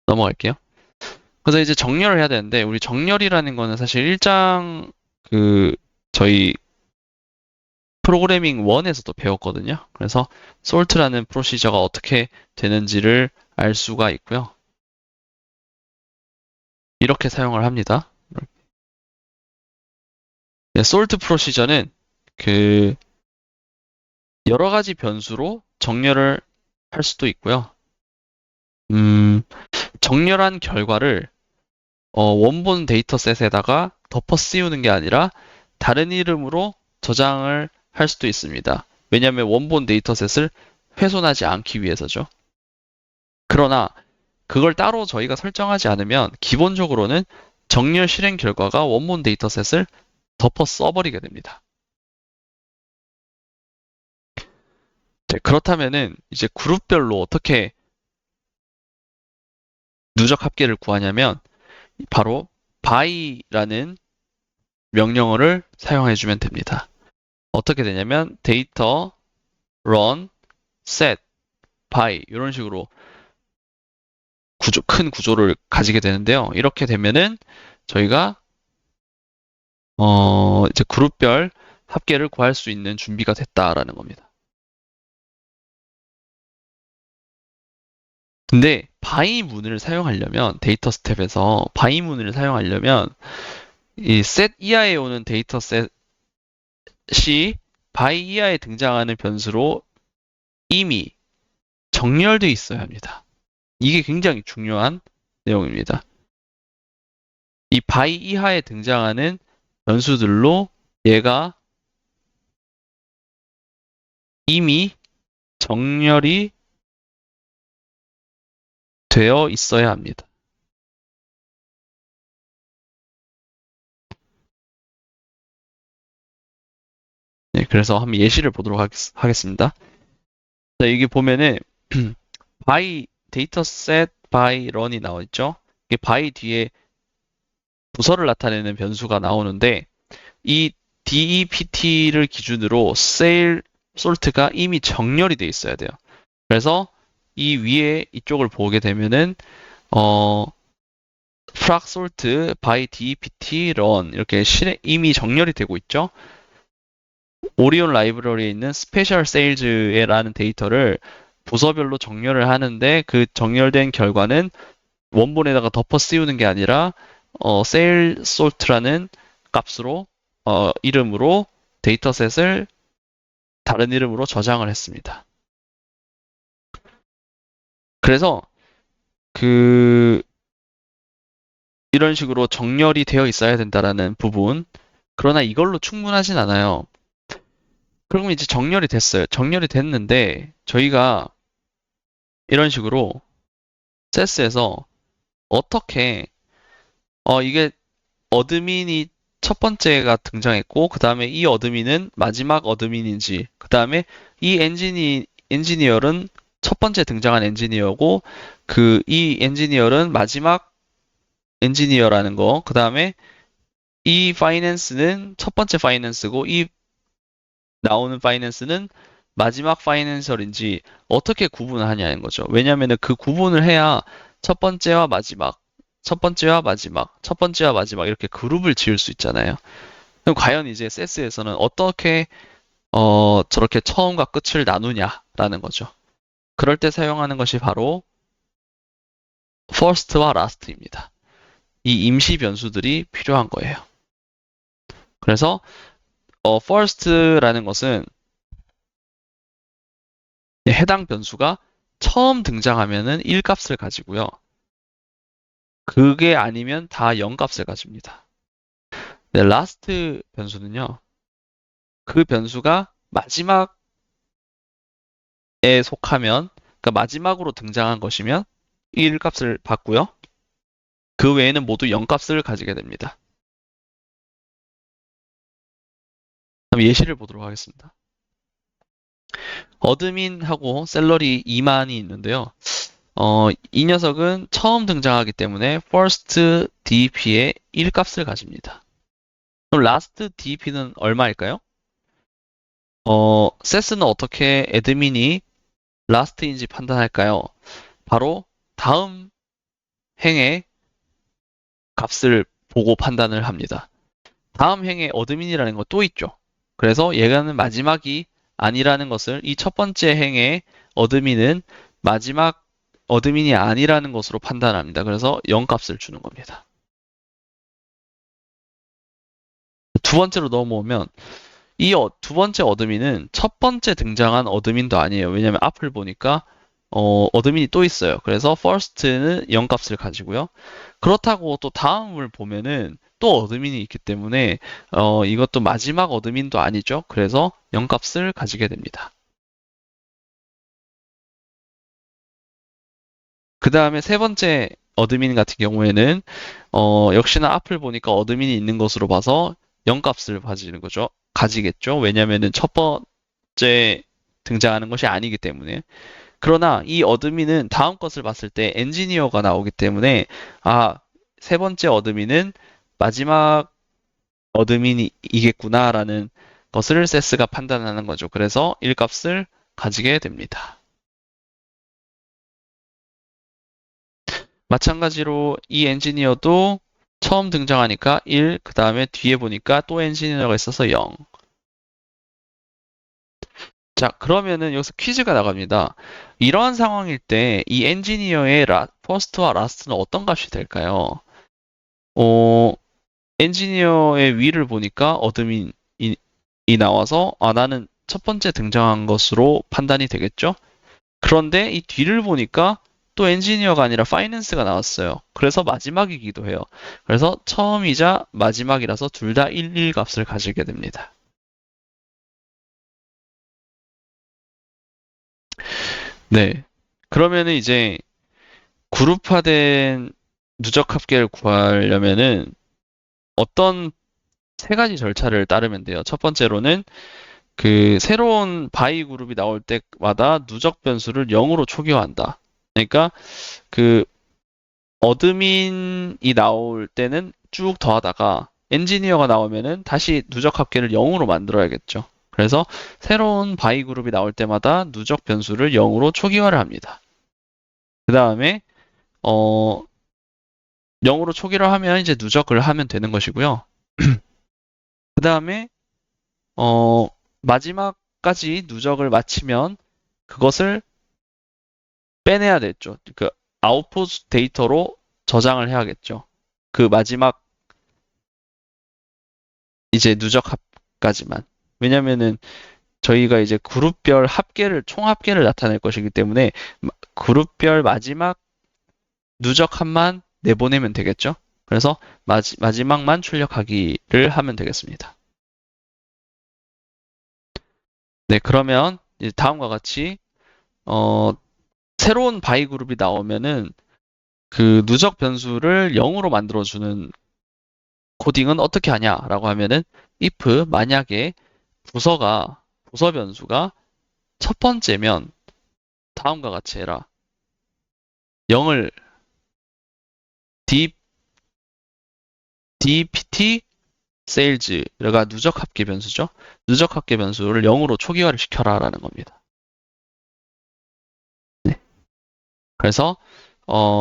넘어갈게요. 그래서 이제 정렬을 해야 되는데 우리 정렬이라는 거는 사실 1장 저희 프로그래밍 1에서도 배웠거든요. 그래서 sort라는 프로시저가 어떻게 되는지를 알 수가 있고요. 이렇게 사용을 합니다. 네, sort 프로시저는 여러 가지 변수로 정렬을 할 수도 있고요. 정렬한 결과를 원본 데이터셋에다가 덮어 씌우는 게 아니라 다른 이름으로 저장을 할 수도 있습니다. 왜냐하면 원본 데이터셋을 훼손하지 않기 위해서죠. 그러나 그걸 따로 저희가 설정하지 않으면 기본적으로는 정렬 실행 결과가 원본 데이터셋을 덮어 써버리게 됩니다. 네, 그렇다면은 이제 그룹별로 어떻게 누적 합계를 구하냐면 바로 by라는 명령어를 사용해주면 됩니다. 어떻게 되냐면 데이터 run set by 이런 식으로 큰 구조를 가지게 되는데요. 이렇게 되면은 저희가 이제 그룹별 합계를 구할 수 있는 준비가 됐다라는 겁니다. 근데 by 문을 사용하려면 데이터 스텝에서 by 문을 사용하려면 이 set 이하에 오는 데이터셋이 by 이하에 등장하는 변수로 이미 정렬되어 있어야 합니다. 이게 굉장히 중요한 내용입니다. 이 by 이하에 등장하는 변수들로 얘가 이미 정렬이 되어 있어야 합니다. 네, 그래서 한번 예시를 보도록 하겠습니다. 자, 여기 보면은 by dataset by run이 나와 있죠. 이게 by 뒤에 부서를 나타내는 변수가 나오는데 이 DEPT를 기준으로 sale sort가 이미 정렬이 되어 있어야 돼요. 그래서 이 위에 이쪽을 보게 되면은 frac sort by DEPT run 이렇게 이미 정렬이 되고 있죠. 오리온 라이브러리에 있는 스페셜 세일즈라는 데이터를 부서별로 정렬을 하는데 그 정렬된 결과는 원본에다가 덮어 씌우는 게 아니라 세일 솔트라는 값으로 이름으로 데이터셋을 다른 이름으로 저장을 했습니다. 그래서 이런 식으로 정렬이 되어 있어야 된다라는 부분. 그러나 이걸로 충분하진 않아요. 그러면 이제 정렬이 됐어요. 정렬이 됐는데 저희가 이런 식으로 세스에서 어떻게 이게 어드민이 첫 번째가 등장했고 그 다음에 이 어드민은 마지막 어드민인지 그 다음에 이 엔지니어는 첫 번째 등장한 엔지니어고 이 엔지니어는 마지막 엔지니어라는 거 그 다음에 이 파이낸스는 첫 번째 파이낸스고 이 나오는 파이낸스는 마지막 파이낸셜인지 어떻게 구분하냐는 거죠. 왜냐하면 그 구분을 해야 첫 번째와 마지막, 첫 번째와 마지막, 첫 번째와 마지막 이렇게 그룹을 지을 수 있잖아요. 그럼 과연 이제 세스에서는 어떻게 저렇게 처음과 끝을 나누냐라는 거죠. 그럴 때 사용하는 것이 바로 first와 last입니다. 이 임시 변수들이 필요한 거예요. 그래서 first라는 것은 해당 변수가 처음 등장하면은 1값을 가지고요. 그게 아니면 다 0값을 가집니다. 네, last 변수는요. 그 변수가 마지막에 속하면, 그러니까 마지막으로 등장한 것이면 1값을 받고요. 그 외에는 모두 0값을 가지게 됩니다. 그럼 예시를 보도록 하겠습니다. 어드민하고 셀러리 2만이 있는데요. 이 녀석은 처음 등장하기 때문에 first DEP의 1값을 가집니다. 그럼 last DEP는 얼마일까요? 세스는 어떻게 애드민이 last인지 판단할까요? 바로 다음 행의 값을 보고 판단을 합니다. 다음 행의 어드민이라는 거 또 있죠. 그래서 얘가는 마지막이 아니라는 것을 이 첫 번째 행의 어드민은 마지막 어드민이 아니라는 것으로 판단합니다. 그래서 0값을 주는 겁니다. 두 번째로 넘어오면 이 두 번째 어드민은 첫 번째 등장한 어드민도 아니에요. 왜냐하면 앞을 보니까 어드민이 또 있어요. 그래서 first는 0 값을 가지고요. 그렇다고 또 다음을 보면은 또 어드민이 있기 때문에 이것도 마지막 어드민도 아니죠. 그래서 0 값을 가지게 됩니다. 그 다음에 세 번째 어드민 같은 경우에는 역시나 앞을 보니까 어드민이 있는 것으로 봐서 0 값을 가지는 거죠. 가지겠죠. 왜냐면은 첫 번째 등장하는 것이 아니기 때문에. 그러나 이 어드민은 다음 것을 봤을 때 엔지니어가 나오기 때문에 아, 세 번째 어드민은 마지막 어드민이겠구나라는 것을 세스가 판단하는 거죠. 그래서 1 값을 가지게 됩니다. 마찬가지로 이 엔지니어도 처음 등장하니까 1, 그 다음에 뒤에 보니까 또 엔지니어가 있어서 0. 자, 그러면은 여기서 퀴즈가 나갑니다. 이러한 상황일 때 이 엔지니어의 퍼스트와 라스트는 어떤 값이 될까요? 어, 엔지니어의 위를 보니까 어드민이 나와서 아, 나는 첫 번째 등장한 것으로 판단이 되겠죠? 그런데 이 뒤를 보니까 또 엔지니어가 아니라 파이낸스가 나왔어요. 그래서 마지막이기도 해요. 그래서 처음이자 마지막이라서 둘 다 1, 1 값을 가지게 됩니다. 네. 그러면은 이제 그룹화된 누적 합계를 구하려면은 어떤 세 가지 절차를 따르면 돼요. 첫 번째로는 그 새로운 바이 그룹이 나올 때마다 누적 변수를 0으로 초기화한다. 그러니까 그 어드민이 나올 때는 쭉 더하다가 엔지니어가 나오면은 다시 누적 합계를 0으로 만들어야겠죠. 그래서 새로운 바이 그룹이 나올 때마다 누적 변수를 0으로 초기화를 합니다. 그 다음에 어 0으로 초기화를 하면 이제 누적을 하면 되는 것이고요. 그 다음에 어 마지막까지 누적을 마치면 그것을 빼내야 됐죠. 그 아웃풋 데이터로 저장을 해야겠죠. 그 마지막 이제 누적 합까지만. 왜냐면은 저희가 이제 그룹별 합계를 총 합계를 나타낼 것이기 때문에 그룹별 마지막 누적 합만 내보내면 되겠죠. 그래서 마지막만 출력하기를 하면 되겠습니다. 네, 그러면 이제 다음과 같이 어, 새로운 바이 그룹이 나오면은 그 누적 변수를 0으로 만들어주는 코딩은 어떻게 하냐라고 하면은 if 만약에 부서 변수가 첫 번째면 다음과 같이 해라. 0을 dpt sales가 누적 합계 변수죠. 누적 합계 변수를 0으로 초기화를 시켜라라는 겁니다. 네. 그래서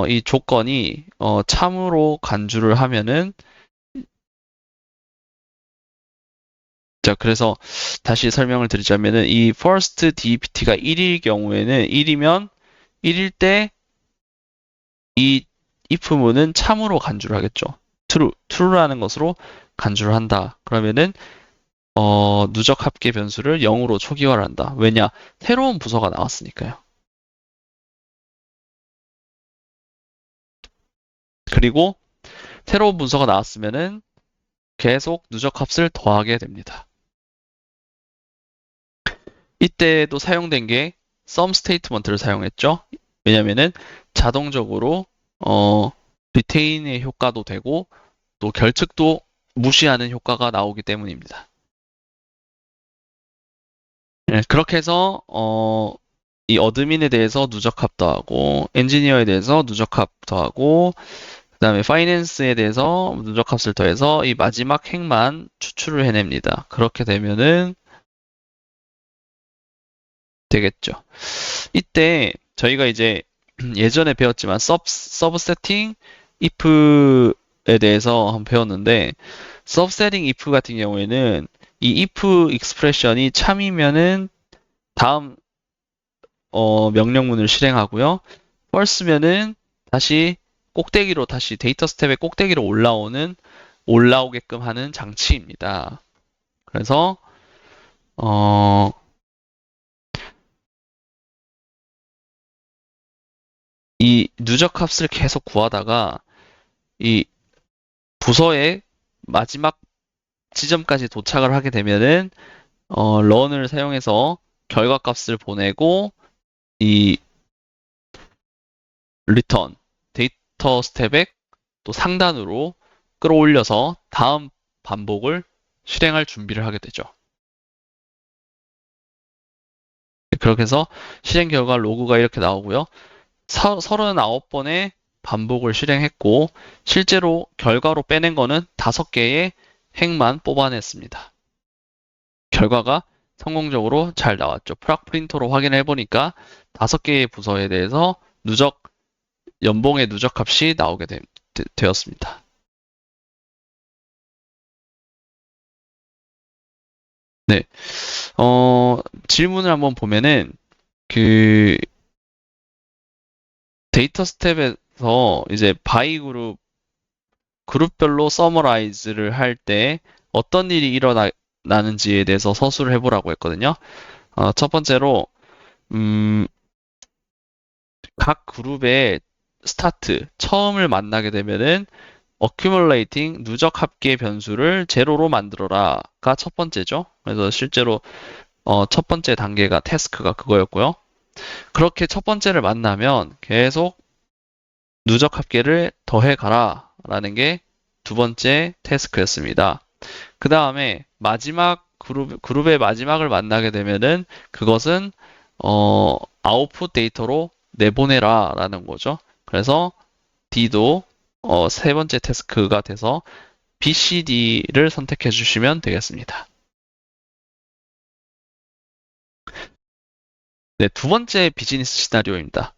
이 조건이 참으로 간주를 하면은 자, 그래서 다시 설명을 드리자면은 이 first dpt가 1일 경우에는 1이면 1일 때 이 if문은 참으로 간주를 하겠죠. true라는 것으로 간주를 한다. 그러면은 누적 합계 변수를 0으로 초기화를 한다. 왜냐? 새로운 부서가 나왔으니까요. 그리고 새로운 문서가 나왔으면은 계속 누적 값을 더하게 됩니다. 이때도 사용된 게 sum statement를 사용했죠. 왜냐면은 자동적으로 retain의 효과도 되고 또 결측도 무시하는 효과가 나오기 때문입니다. 네, 그렇게 해서 이 어드민에 대해서 누적합 더하고 엔지니어에 대해서 누적합 더하고 그다음에 파이낸스에 대해서 누적합을 더해서 이 마지막 행만 추출을 해냅니다. 그렇게 되면은 되겠죠. 이때 저희가 이제 예전에 배웠지만 서브세팅 if에 대해서 한번 배웠는데 서브세팅 if 같은 경우에는 이 if 익스프레션이 참이면은 다음 명령문을 실행하고요. false면은 다시 꼭대기로 다시 데이터 스텝의 꼭대기로 올라오게끔 하는 장치입니다. 그래서 어, 누적 값을 계속 구하다가 이 부서의 마지막 지점까지 도착을 하게 되면은 런을 사용해서 결과값을 보내고 이 리턴 데이터 스텝의 또 상단으로 끌어올려서 다음 반복을 실행할 준비를 하게 되죠. 그렇게 해서 실행 결과 로그가 이렇게 나오고요. 39번의 반복을 실행했고 실제로 결과로 빼낸 거는 5개의 행만 뽑아냈습니다. 결과가 성공적으로 잘 나왔죠. 프락 프린터로 확인해 보니까 5개의 부서에 대해서 연봉의 누적 값이 나오게 되었습니다. 네. 질문을 한번 보면은 그 데이터 스텝에서 이제 바이 그룹별로 서머라이즈를 할 때 어떤 일이 일어나는지에 대해서 서술을 해보라고 했거든요. 첫 번째로 각 그룹의 스타트 처음을 만나게 되면은 accumulating 누적 합계 변수를 제로로 만들어라가 첫 번째죠. 그래서 실제로 첫 번째 단계가 태스크가 그거였고요. 그렇게 첫 번째를 만나면 계속 누적 합계를 더해 가라 라는 게 두 번째 태스크였습니다. 그 다음에 마지막 그룹의 마지막을 만나게 되면은 그것은 아웃풋 데이터로 내보내라 라는 거죠. 그래서 D도 세 번째 태스크가 돼서 BCD를 선택해 주시면 되겠습니다. 네, 두 번째 비즈니스 시나리오입니다.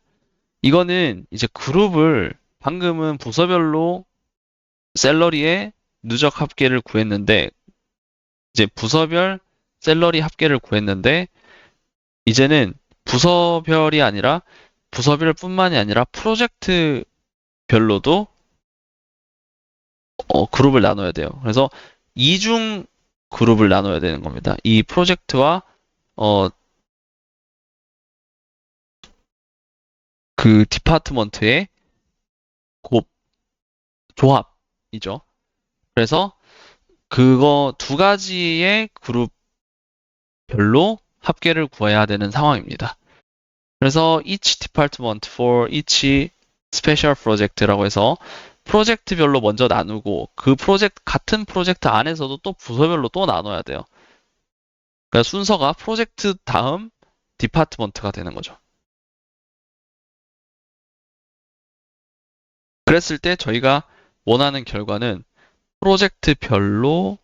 이거는 이제 그룹을 방금은 부서별로 샐러리의 누적 합계를 구했는데 이제 부서별 샐러리 합계를 구했는데 이제는 부서별뿐만이 아니라 프로젝트별로도 그룹을 나눠야 돼요. 그래서 이중 그룹을 나눠야 되는 겁니다. 이 프로젝트와 그 디파트먼트의 조합이죠. 그래서 그거 두 가지의 그룹별로 합계를 구해야 되는 상황입니다. 그래서 each department for each special project라고 해서 프로젝트별로 먼저 나누고 그 같은 프로젝트 안에서도 또 부서별로 또 나눠야 돼요. 그러니까 순서가 프로젝트 다음 디파트먼트가 되는 거죠. 그랬을 때 저희가 원하는 결과는 프로젝트별로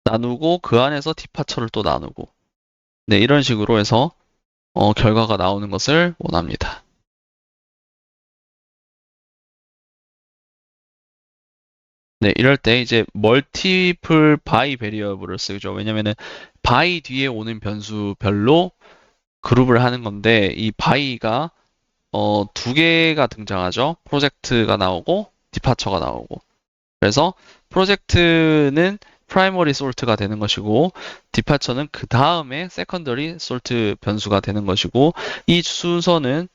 나누고 그 안에서 디파처를 또 나누고 네, 이런 식으로 해서 결과가 나오는 것을 원합니다. 네, 이럴 때 이제 멀티플 바이 베리어블을 쓰죠. 왜냐면은 바이 뒤에 오는 변수별로 그룹을 하는 건데 이 바이가 두 개가 등장하죠. 프로젝트가 나오고 디파처가 나오고. 그래서 프로젝트는 프라이머리 솔트가 되는 것이고 디파처는 그 다음에 세컨더리 솔트 변수가 되는 것이고 이 순서는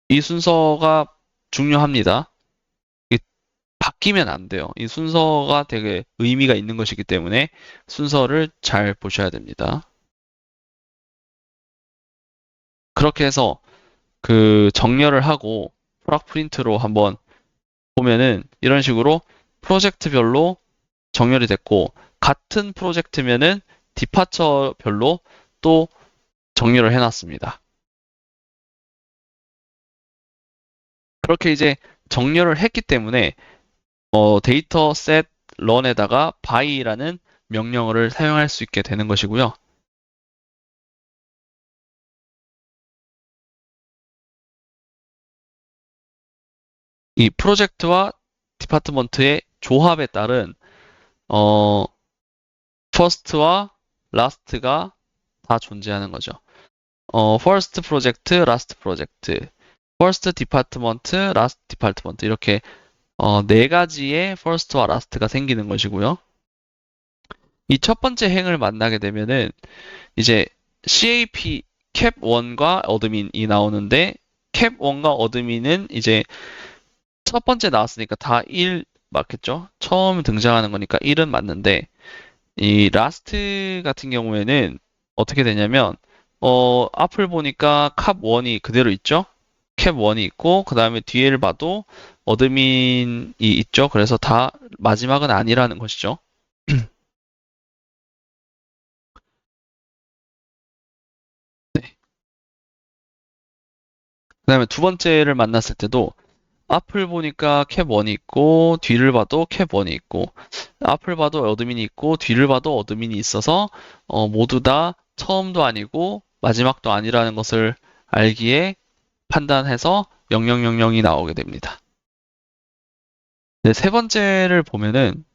이 순서가 중요합니다. 바뀌면 안 돼요. 이 순서가 되게 의미가 있는 것이기 때문에 순서를 잘 보셔야 됩니다. 그렇게 해서 그 정렬을 하고 프락 프린트로 한번 보면은 이런 식으로 프로젝트별로 정렬이 됐고 같은 프로젝트면은 디파처별로 또 정렬을 해놨습니다. 그렇게 이제 정렬을 했기 때문에 데이터 셋 런에다가 by라는 명령어를 사용할 수 있게 되는 것이고요. 이 프로젝트와 디파트먼트의 조합에 따른 first와 last가 다 존재하는 거죠. first 프로젝트, last 프로젝트, first 디파트먼트, last 디파트먼트 이렇게 네 가지의 first와 last가 생기는 것이고요. 이 첫 번째 행을 만나게 되면은 이제 CAP 캡1과 어드민이 나오는데 캡1과 어드민은 이제 첫 번째 나왔으니까 다 1 맞겠죠? 처음 등장하는 거니까 1은 맞는데, 이 라스트 같은 경우에는 어떻게 되냐면, 앞을 보니까 캡1이 그대로 있죠? 캡1이 있고, 그 다음에 뒤를 봐도 어드민이 있죠? 그래서 다 마지막은 아니라는 것이죠. 네. 그 다음에 두 번째를 만났을 때도 앞을 보니까 캡1이 있고, 뒤를 봐도 캡1이 있고, 앞을 봐도 어드민이 있고, 뒤를 봐도 어드민이 있어서, 모두 다 처음도 아니고, 마지막도 아니라는 것을 알기에 판단해서 0000이 나오게 됩니다. 네, 세 번째를 보면은,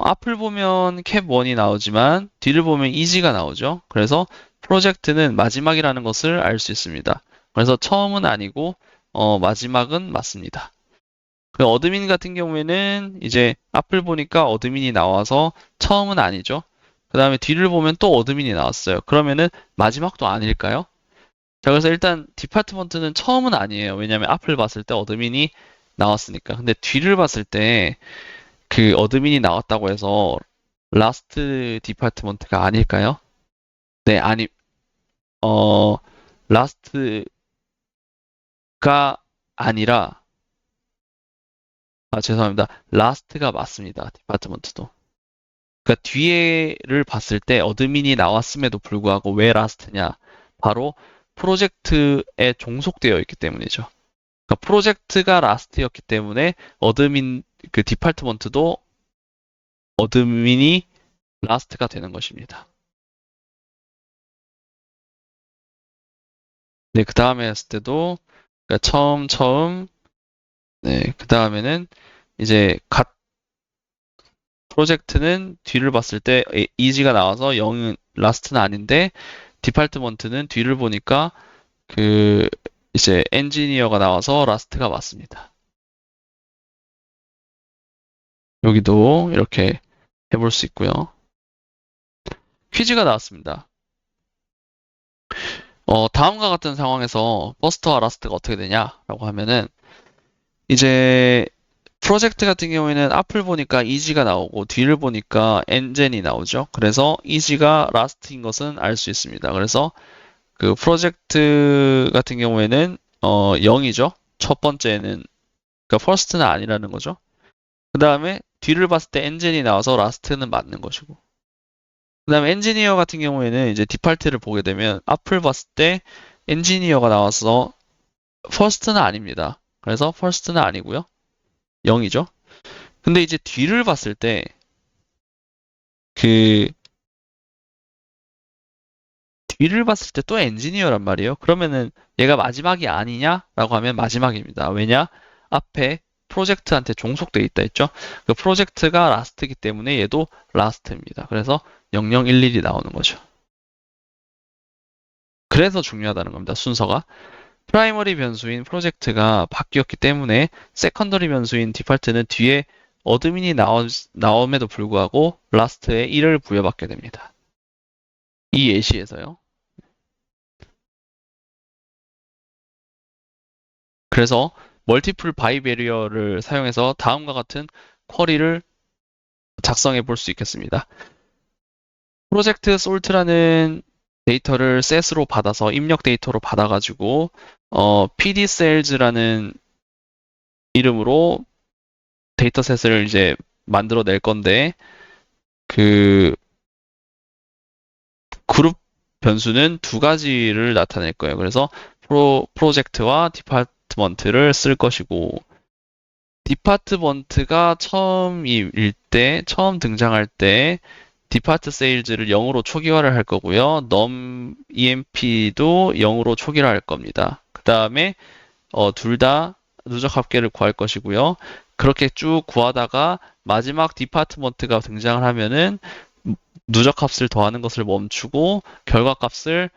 앞을 보면 캡1이 나오지만, 뒤를 보면 이지가 나오죠. 그래서 프로젝트는 마지막이라는 것을 알 수 있습니다. 그래서 처음은 아니고, 마지막은 맞습니다. 그 어드민 같은 경우에는 이제 앞을 보니까 어드민이 나와서 처음은 아니죠. 그 다음에 뒤를 보면 또 어드민이 나왔어요. 그러면은 마지막도 아닐까요? 자, 그래서 일단 디파트먼트는 처음은 아니에요. 왜냐하면 앞을 봤을 때 어드민이 나왔으니까. 근데 뒤를 봤을 때 그 어드민이 나왔다고 해서 라스트 디파트먼트가 아닐까요? 네, 아니, 어, 라스트가 아니라, 죄송합니다. 라스트가 맞습니다. 디파트먼트도. 그러니까 뒤에를 봤을 때 어드민이 나왔음에도 불구하고 왜 라스트냐? 바로 프로젝트에 종속되어 있기 때문이죠. 그러니까 프로젝트가 라스트였기 때문에 어드민 그 디파트먼트도 어드민이 라스트가 되는 것입니다. 네, 그 다음에 했을 때도 그러니까 처음 네, 그 다음에는 이제 갓 프로젝트는 뒤를 봤을 때 이지가 나와서 0은 라스트는 아닌데 디파트먼트는 뒤를 보니까 그 이제 엔지니어가 나와서 라스트가 맞습니다. 여기도 이렇게 해볼 수 있고요. 퀴즈가 나왔습니다. 다음과 같은 상황에서 퍼스트와 라스트가 어떻게 되냐라고 하면은 이제 프로젝트 같은 경우에는 앞을 보니까 이지가 나오고 뒤를 보니까 엔젠이 나오죠. 그래서 이지가 라스트인 것은 알 수 있습니다. 그래서 그 프로젝트 같은 경우에는 0이죠. 첫 번째는 그러니까 퍼스트는 아니라는 거죠. 그 다음에 뒤를 봤을 때 엔진이 나와서 라스트는 맞는 것이고. 그 다음에 엔지니어 같은 경우에는 이제 디팔트를 보게 되면 앞을 봤을 때 엔지니어가 나와서 퍼스트는 아닙니다. 그래서 퍼스트는 아니고요. 0이죠. 근데 이제 뒤를 봤을 때 그 뒤를 봤을 때 또 엔지니어란 말이에요. 그러면은 얘가 마지막이 아니냐라고 하면 마지막입니다. 왜냐? 앞에 프로젝트한테 종속돼 있다 했죠. 그 프로젝트가 라스트이기 때문에 얘도 라스트입니다. 그래서 0011이 나오는 거죠. 그래서 중요하다는 겁니다. 순서가. 프라이머리 변수인 프로젝트가 바뀌었기 때문에 세컨더리 변수인 디팔트는 뒤에 어드민이 나옴에도 불구하고 라스트에 1을 부여받게 됩니다. 이 예시에서요. 그래서 멀티플 바이베리어를 사용해서 다음과 같은 쿼리를 작성해 볼 수 있겠습니다. 프로젝트 솔트라는 데이터를 셋으로 받아서 입력 데이터로 받아가지고 PD sales라는 이름으로 데이터셋을 이제 만들어 낼 건데 그 그룹 변수는 두 가지를 나타낼 거예요. 그래서 프로젝트와 디파트먼트를 쓸 것이고 디파트먼트가 처음 등장할 때 디파트 세일즈를 0으로 초기화를 할 거고요. num emp도 0으로 초기화 할 겁니다. 그 다음에 둘 다 누적 합계를 구할 것이고요. 그렇게 쭉 구하다가 마지막 디파트먼트가 등장을 하면은 누적 값을 더하는 것을 멈추고 결과값을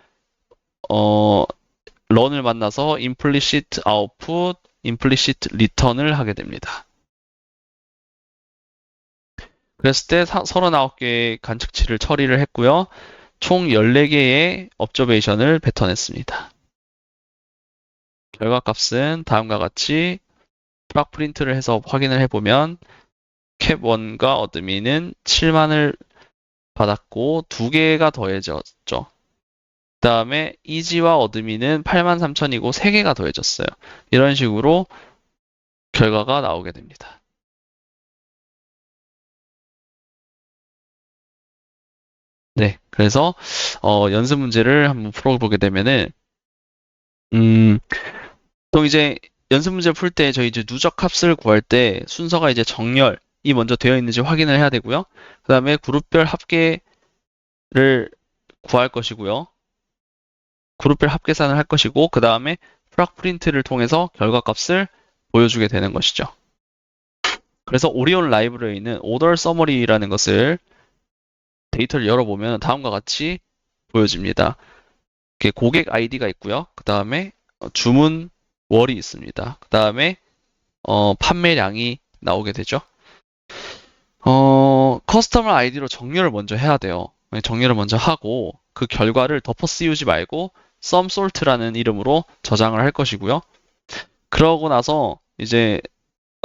런을 만나서 implicit output, implicit return을 하게 됩니다. 그랬을 때 39개의 관측치를 처리를 했고요. 총 14개의 업저베이션을 뱉어냈습니다. 결과값은 다음과 같이 프락 프린트를 해서 확인을 해보면 캡1과 어드민은 7만을 받았고 2개가 더해졌죠. 그 다음에 이지와 어드민은 83,000이고 3개가 더해졌어요. 이런 식으로 결과가 나오게 됩니다. 네, 그래서 연습 문제를 한번 풀어보게 되면은 또 이제 연습 문제 풀 때 저희 이제 누적 합을 구할 때 순서가 이제 정렬이 먼저 되어 있는지 확인을 해야 되고요. 그 다음에 그룹별 합계를 구할 것이고요. 그룹별 합계산을 할 것이고 그 다음에 프락 프린트를 통해서 결과값을 보여주게 되는 것이죠. 그래서 오리온 라이브러리에 있는 오더 서머리라는 것을 데이터를 열어보면 다음과 같이 보여집니다. 고객 아이디가 있고요. 그 다음에 주문 월이 있습니다. 그 다음에 판매량이 나오게 되죠. 커스터머 아이디로 정렬을 먼저 해야 돼요. 정렬을 먼저 하고 그 결과를 덮어 씌우지 말고 SUMSORT라는 이름으로 저장을 할 것이고요. 그러고 나서 이제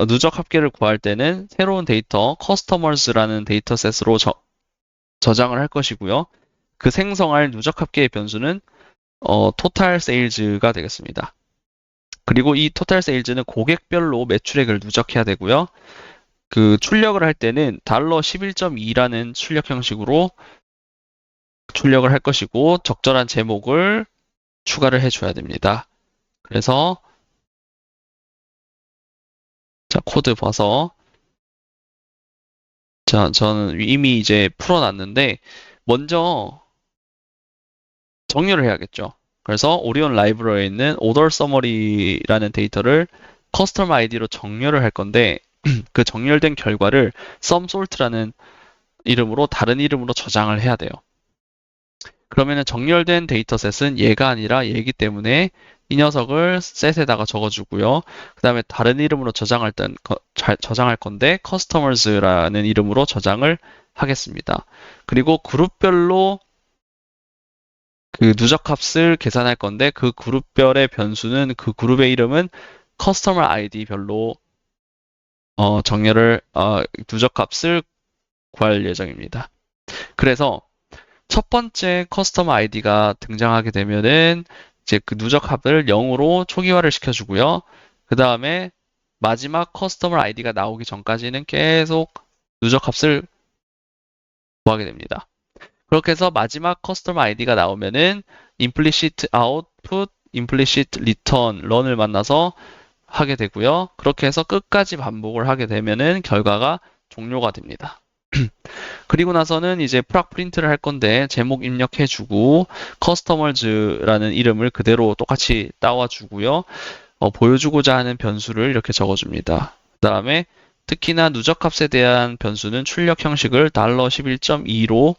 누적 합계를 구할 때는 새로운 데이터 customers라는 데이터셋으로 저장을 할 것이고요. 그 생성할 누적 합계의 변수는 total sales가 되겠습니다. 그리고 이 total sales는 고객별로 매출액을 누적해야 되고요. 그 출력을 할 때는 $11.2라는 출력 형식으로 출력을 할 것이고 적절한 제목을 추가를 해줘야 됩니다. 그래서 자 코드 봐서 자 저는 이미 이제 풀어놨는데 먼저 정렬을 해야겠죠. 그래서 오리온 라이브러리에 있는 order summary라는 데이터를 커스텀 아이디로 정렬을 할 건데 그 정렬된 결과를 SUMSORT라는 이름으로 다른 이름으로 저장을 해야 돼요. 그러면은 정렬된 데이터셋은 얘가 아니라 얘이기 때문에 이 녀석을 셋에다가 적어주고요. 그 다음에 다른 이름으로 저장할 건데 customers라는 이름으로 저장을 하겠습니다. 그리고 그룹별로 그 누적값을 계산할 건데 그 그룹별의 변수는 그 그룹의 이름은 customer ID 별로 누적값을 구할 예정입니다. 그래서 첫 번째 커스터머 아이디가 등장하게 되면은 이제 그 누적합을 0으로 초기화를 시켜주고요. 그 다음에 마지막 커스터머 아이디가 나오기 전까지는 계속 누적합을 구하게 됩니다. 그렇게 해서 마지막 커스터머 아이디가 나오면은 implicit output, implicit return, run을 만나서 하게 되고요. 그렇게 해서 끝까지 반복을 하게 되면은 결과가 종료가 됩니다. 그리고 나서는 이제 프락 프린트를 할 건데 제목 입력해주고 customers라는 이름을 그대로 똑같이 따와주고요. 보여주고자 하는 변수를 이렇게 적어줍니다. 그 다음에 특히나 누적값에 대한 변수는 출력 형식을 $11.2로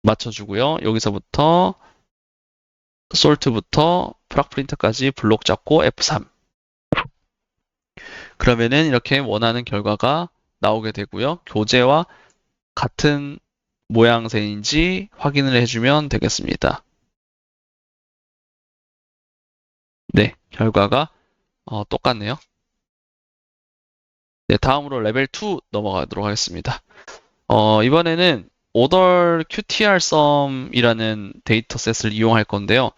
맞춰주고요. 여기서부터 sort부터 프락 프린트까지 블록 잡고 F3. 그러면은 이렇게 원하는 결과가 나오게 되고요. 교재와 같은 모양새인지 확인을 해주면 되겠습니다. 네, 결과가 똑같네요. 네, 다음으로 레벨 2 넘어가도록 하겠습니다. 이번에는 order qtr sum이라는 데이터셋을 이용할 건데요.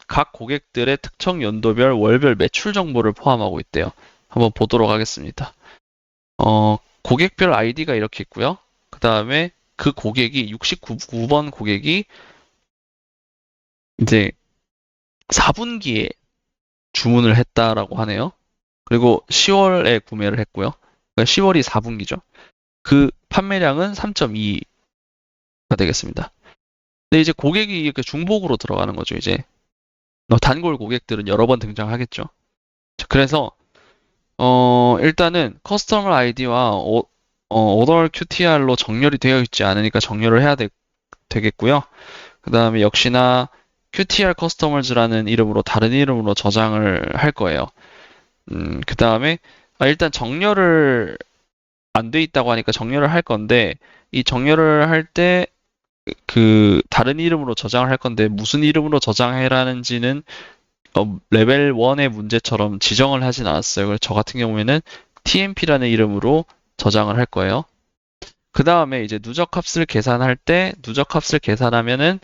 각 고객들의 특정 연도별 월별 매출 정보를 포함하고 있대요. 한번 보도록 하겠습니다. 고객별 아이디가 이렇게 있고요. 그 다음에 그 고객이 69번 고객이 이제 4분기에 주문을 했다라고 하네요. 그리고 10월에 구매를 했고요. 그러니까 10월이 4분기죠. 그 판매량은 3.2가 되겠습니다. 근데 이제 고객이 이렇게 중복으로 들어가는 거죠. 이제 단골 고객들은 여러 번 등장하겠죠. 그래서 일단은 커스터머 아이디와 order qtr로 정렬이 되어 있지 않으니까 정렬을 해야 되겠고요. 그 다음에 역시나 qtr customers라는 이름으로 다른 이름으로 저장을 할 거예요. 그 다음에 일단 정렬을 안 돼 있다고 하니까 정렬을 할 건데 이 정렬을 할 때 그 다른 이름으로 저장을 할 건데 무슨 이름으로 저장해라는지는 레벨 1의 문제처럼 지정을 하진 않았어요. 그래서 저 같은 경우에는 tmp라는 이름으로 저장을 할 거예요. 그 다음에 이제 누적값을 계산할 때 누적값을 계산하면은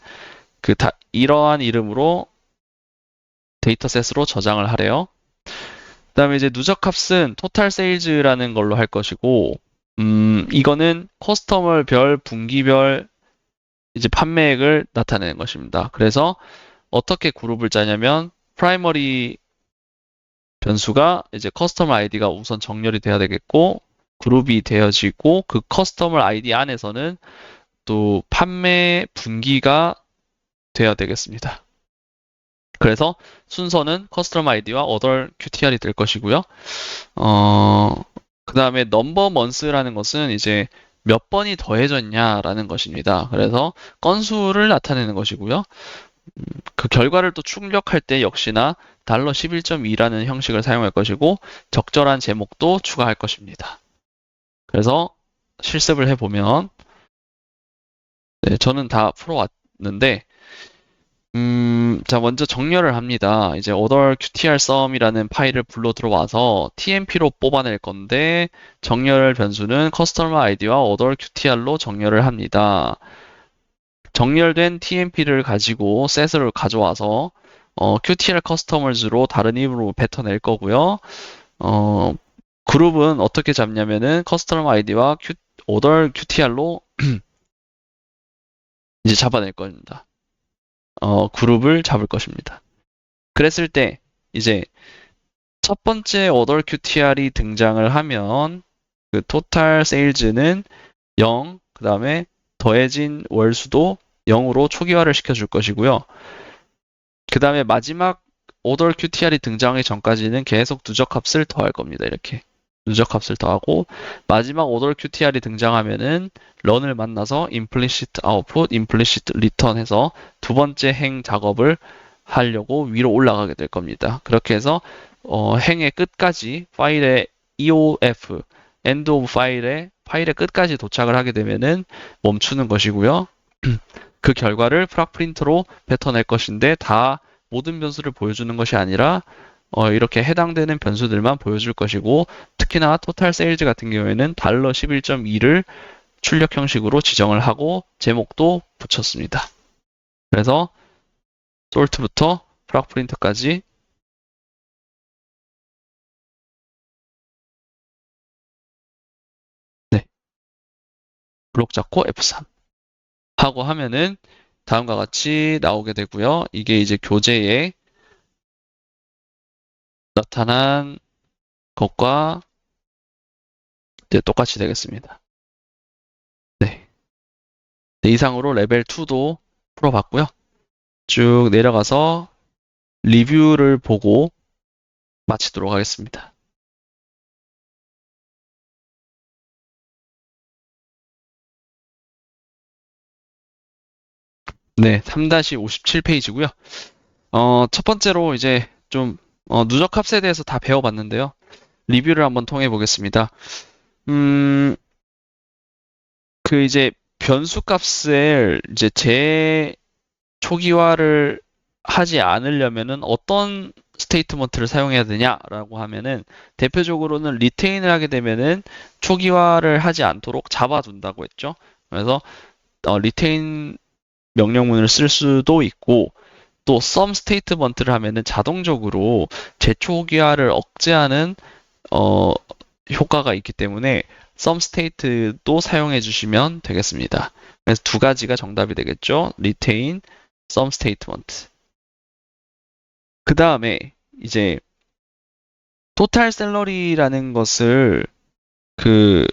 이러한 이름으로 데이터셋으로 저장을 하래요. 그 다음에 이제 누적값은 토탈 세일즈라는 걸로 할 것이고, 이거는 커스터머별, 분기별 이제 판매액을 나타내는 것입니다. 그래서 어떻게 그룹을 짜냐면, 프라이머리 변수가 이제 커스터머 아이디가 우선 정렬이 돼야 되겠고, 그룹이 되어지고, 그 커스터머 아이디 안에서는 또 판매 분기가 돼야 되겠습니다. 그래서 순서는 커스텀 아이디와 other QTR이 될 것이고요. 그 다음에 넘버 먼스라는 것은 이제 몇 번이 더해졌냐라는 것입니다. 그래서 건수를 나타내는 것이고요. 그 결과를 또 출력할 때 역시나 $11.2라는 형식을 사용할 것이고 적절한 제목도 추가할 것입니다. 그래서 실습을 해보면 네, 저는 다 풀어왔는데 자, 먼저 정렬을 합니다. 이제 other qtr sum이라는 파일을 불러 들어와서 tmp로 뽑아낼 건데 정렬 변수는 customer id와 other qtr로 정렬을 합니다. 정렬된 tmp를 가지고 set을 가져와서 qtr customers로 다른 이름으로 뱉어낼 거고요. 그룹은 어떻게 잡냐면은 customer id와 other qtr로 이제 잡아낼 겁니다. 그룹을 잡을 것입니다. 그랬을 때 이제 첫 번째 order QTR이 등장을 하면 그 total sales는 0, 그 다음에 더해진 월수도 0으로 초기화를 시켜줄 것이고요. 그 다음에 마지막 order QTR이 등장하기 전까지는 계속 누적값을 더할 겁니다. 이렇게 누적값을 더하고 마지막 order QTR이 등장하면은 run을 만나서 implicit output, implicit return 해서 두 번째 행 작업을 하려고 위로 올라가게 될 겁니다. 그렇게 해서 행의 끝까지 파일의 EOF, end of 파일의 끝까지 도착을 하게 되면은 멈추는 것이고요. 그 결과를 프락 프린터로 뱉어낼 것인데 다 모든 변수를 보여주는 것이 아니라 이렇게 해당되는 변수들만 보여줄 것이고 특히나 토탈 세일즈 같은 경우에는 $11.2를 출력 형식으로 지정을 하고 제목도 붙였습니다. 그래서 솔트부터 프락 프린터까지 네, 블록 잡고 F3 하고 하면은 다음과 같이 나오게 되고요. 이게 이제 교재에 나타난 것과 이제 똑같이 되겠습니다. 네. 네, 이상으로 레벨 2도 풀어봤고요. 쭉 내려가서 리뷰를 보고 마치도록 하겠습니다. 네, 3-57페이지고요. 첫 번째로 이제 좀 누적 값에 대해서 다 배워봤는데요. 리뷰를 한번 통해 보겠습니다. 그 이제 변수 값을 이제 초기화를 하지 않으려면은 어떤 스테이트먼트를 사용해야 되냐라고 하면은 대표적으로는 리테인을 하게 되면은 초기화를 하지 않도록 잡아둔다고 했죠. 그래서 리테인 명령문을 쓸 수도 있고 또 sum 스테이트먼트를 하면은 자동적으로 재초기화를 억제하는 효과가 있기 때문에 sum state도 사용해 주시면 되겠습니다. 그래서 두 가지가 정답이 되겠죠. retain, sum statement. 그 다음에 이제 total salary라는 것을 그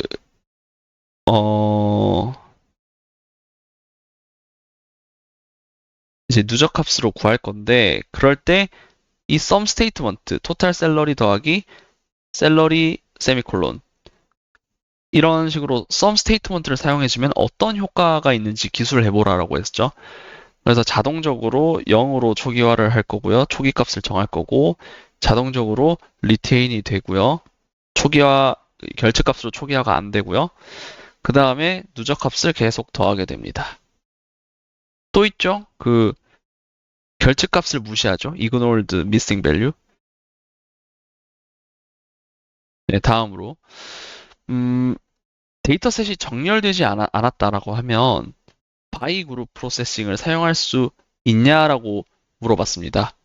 이제 누적값으로 구할 건데 그럴 때 이 sum statement, total salary 더하기 salary 세미콜론 이런 식으로 sum statement를 사용해주면 어떤 효과가 있는지 기술을 해보라라고 했죠. 그래서 자동적으로 0으로 초기화를 할 거고요. 초기 값을 정할 거고 자동적으로 retain이 되고요. 결제 값으로 초기화가 안 되고요. 그 다음에 누적 값을 계속 더하게 됩니다. 또 있죠. 결집값을 무시하죠. ignored missing value. 네, 다음으로 데이터셋이 정렬되지 않았다라고 하면 바이 그룹 프로세싱을 사용할 수 있냐라고 물어봤습니다.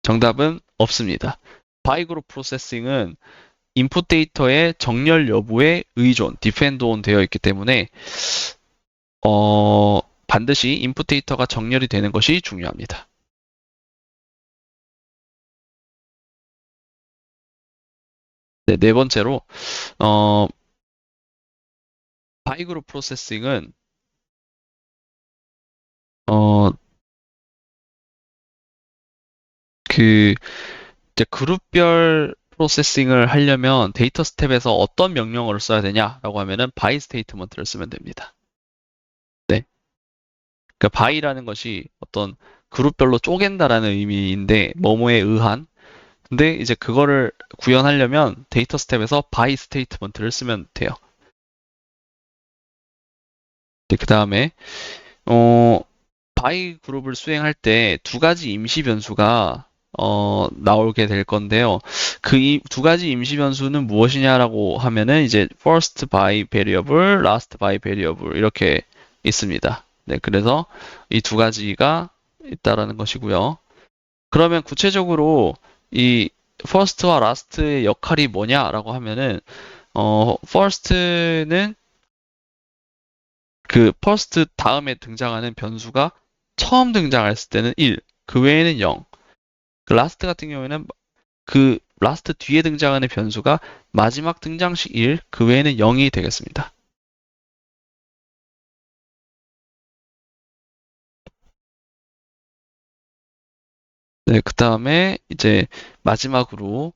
정답은 없습니다. 바이 그룹 프로세싱은 인풋 데이터의 정렬 여부에 의존, depend on 되어 있기 때문에 반드시 인풋 데이터가 정렬이 되는 것이 중요합니다. 네, 네 번째로 바이 그룹 프로세싱은 그 이제 그룹별 프로세싱을 하려면 데이터 스텝에서 어떤 명령어를 써야 되냐라고 하면은 by 스테이트먼트를 쓰면 됩니다. 네. 그러니까 by라는 것이 어떤 그룹별로 쪼갠다라는 의미인데 뭐뭐에 의한. 근데 이제 그거를 구현하려면 데이터 스텝에서 by 스테이트먼트를 쓰면 돼요. 네, 그 다음에 by 그룹을 수행할 때 두 가지 임시 변수가 나오게 될 건데요. 그 두 가지 임시 변수는 무엇이냐라고 하면은 이제 first by variable, last by variable 이렇게 있습니다. 네, 그래서 이 두 가지가 있다라는 것이고요. 그러면 구체적으로 이 first와 last의 역할이 뭐냐라고 하면은 first는 그 first 다음에 등장하는 변수가 처음 등장했을 때는 1, 그 외에는 0. 그 라스트 같은 경우에는 그 라스트 뒤에 등장하는 변수가 마지막 등장 시 1, 그 외에는 0이 되겠습니다. 네, 그 다음에 이제 마지막으로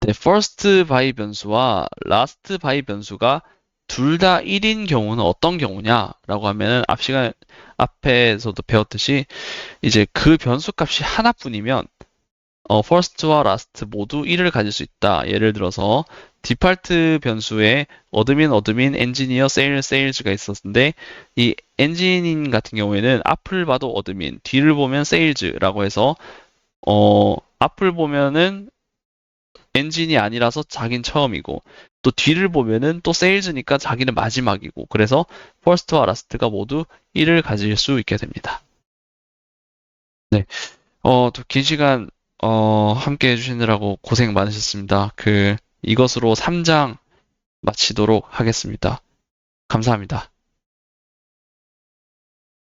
네, first by 변수와 last by 변수가 둘 다 1인 경우는 어떤 경우냐라고 하면은 앞에서도 배웠듯이 이제 그 변수 값이 하나뿐이면 first와 last 모두 1을 가질 수 있다. 예를 들어서 디팔트 변수에 어드민, 엔지니어, 세일즈가 있었는데 이 엔지니어 같은 경우에는 앞을 봐도 어드민, 뒤를 보면 세일즈라고 해서 앞을 보면은 엔진이 아니라서 자긴 처음이고 또 뒤를 보면은 또 세일즈니까 자기는 마지막이고 그래서 퍼스트와 라스트가 모두 1을 가질 수 있게 됩니다. 네. 또 긴 시간 함께 해주시느라고 고생 많으셨습니다. 이것으로 3장 마치도록 하겠습니다. 감사합니다.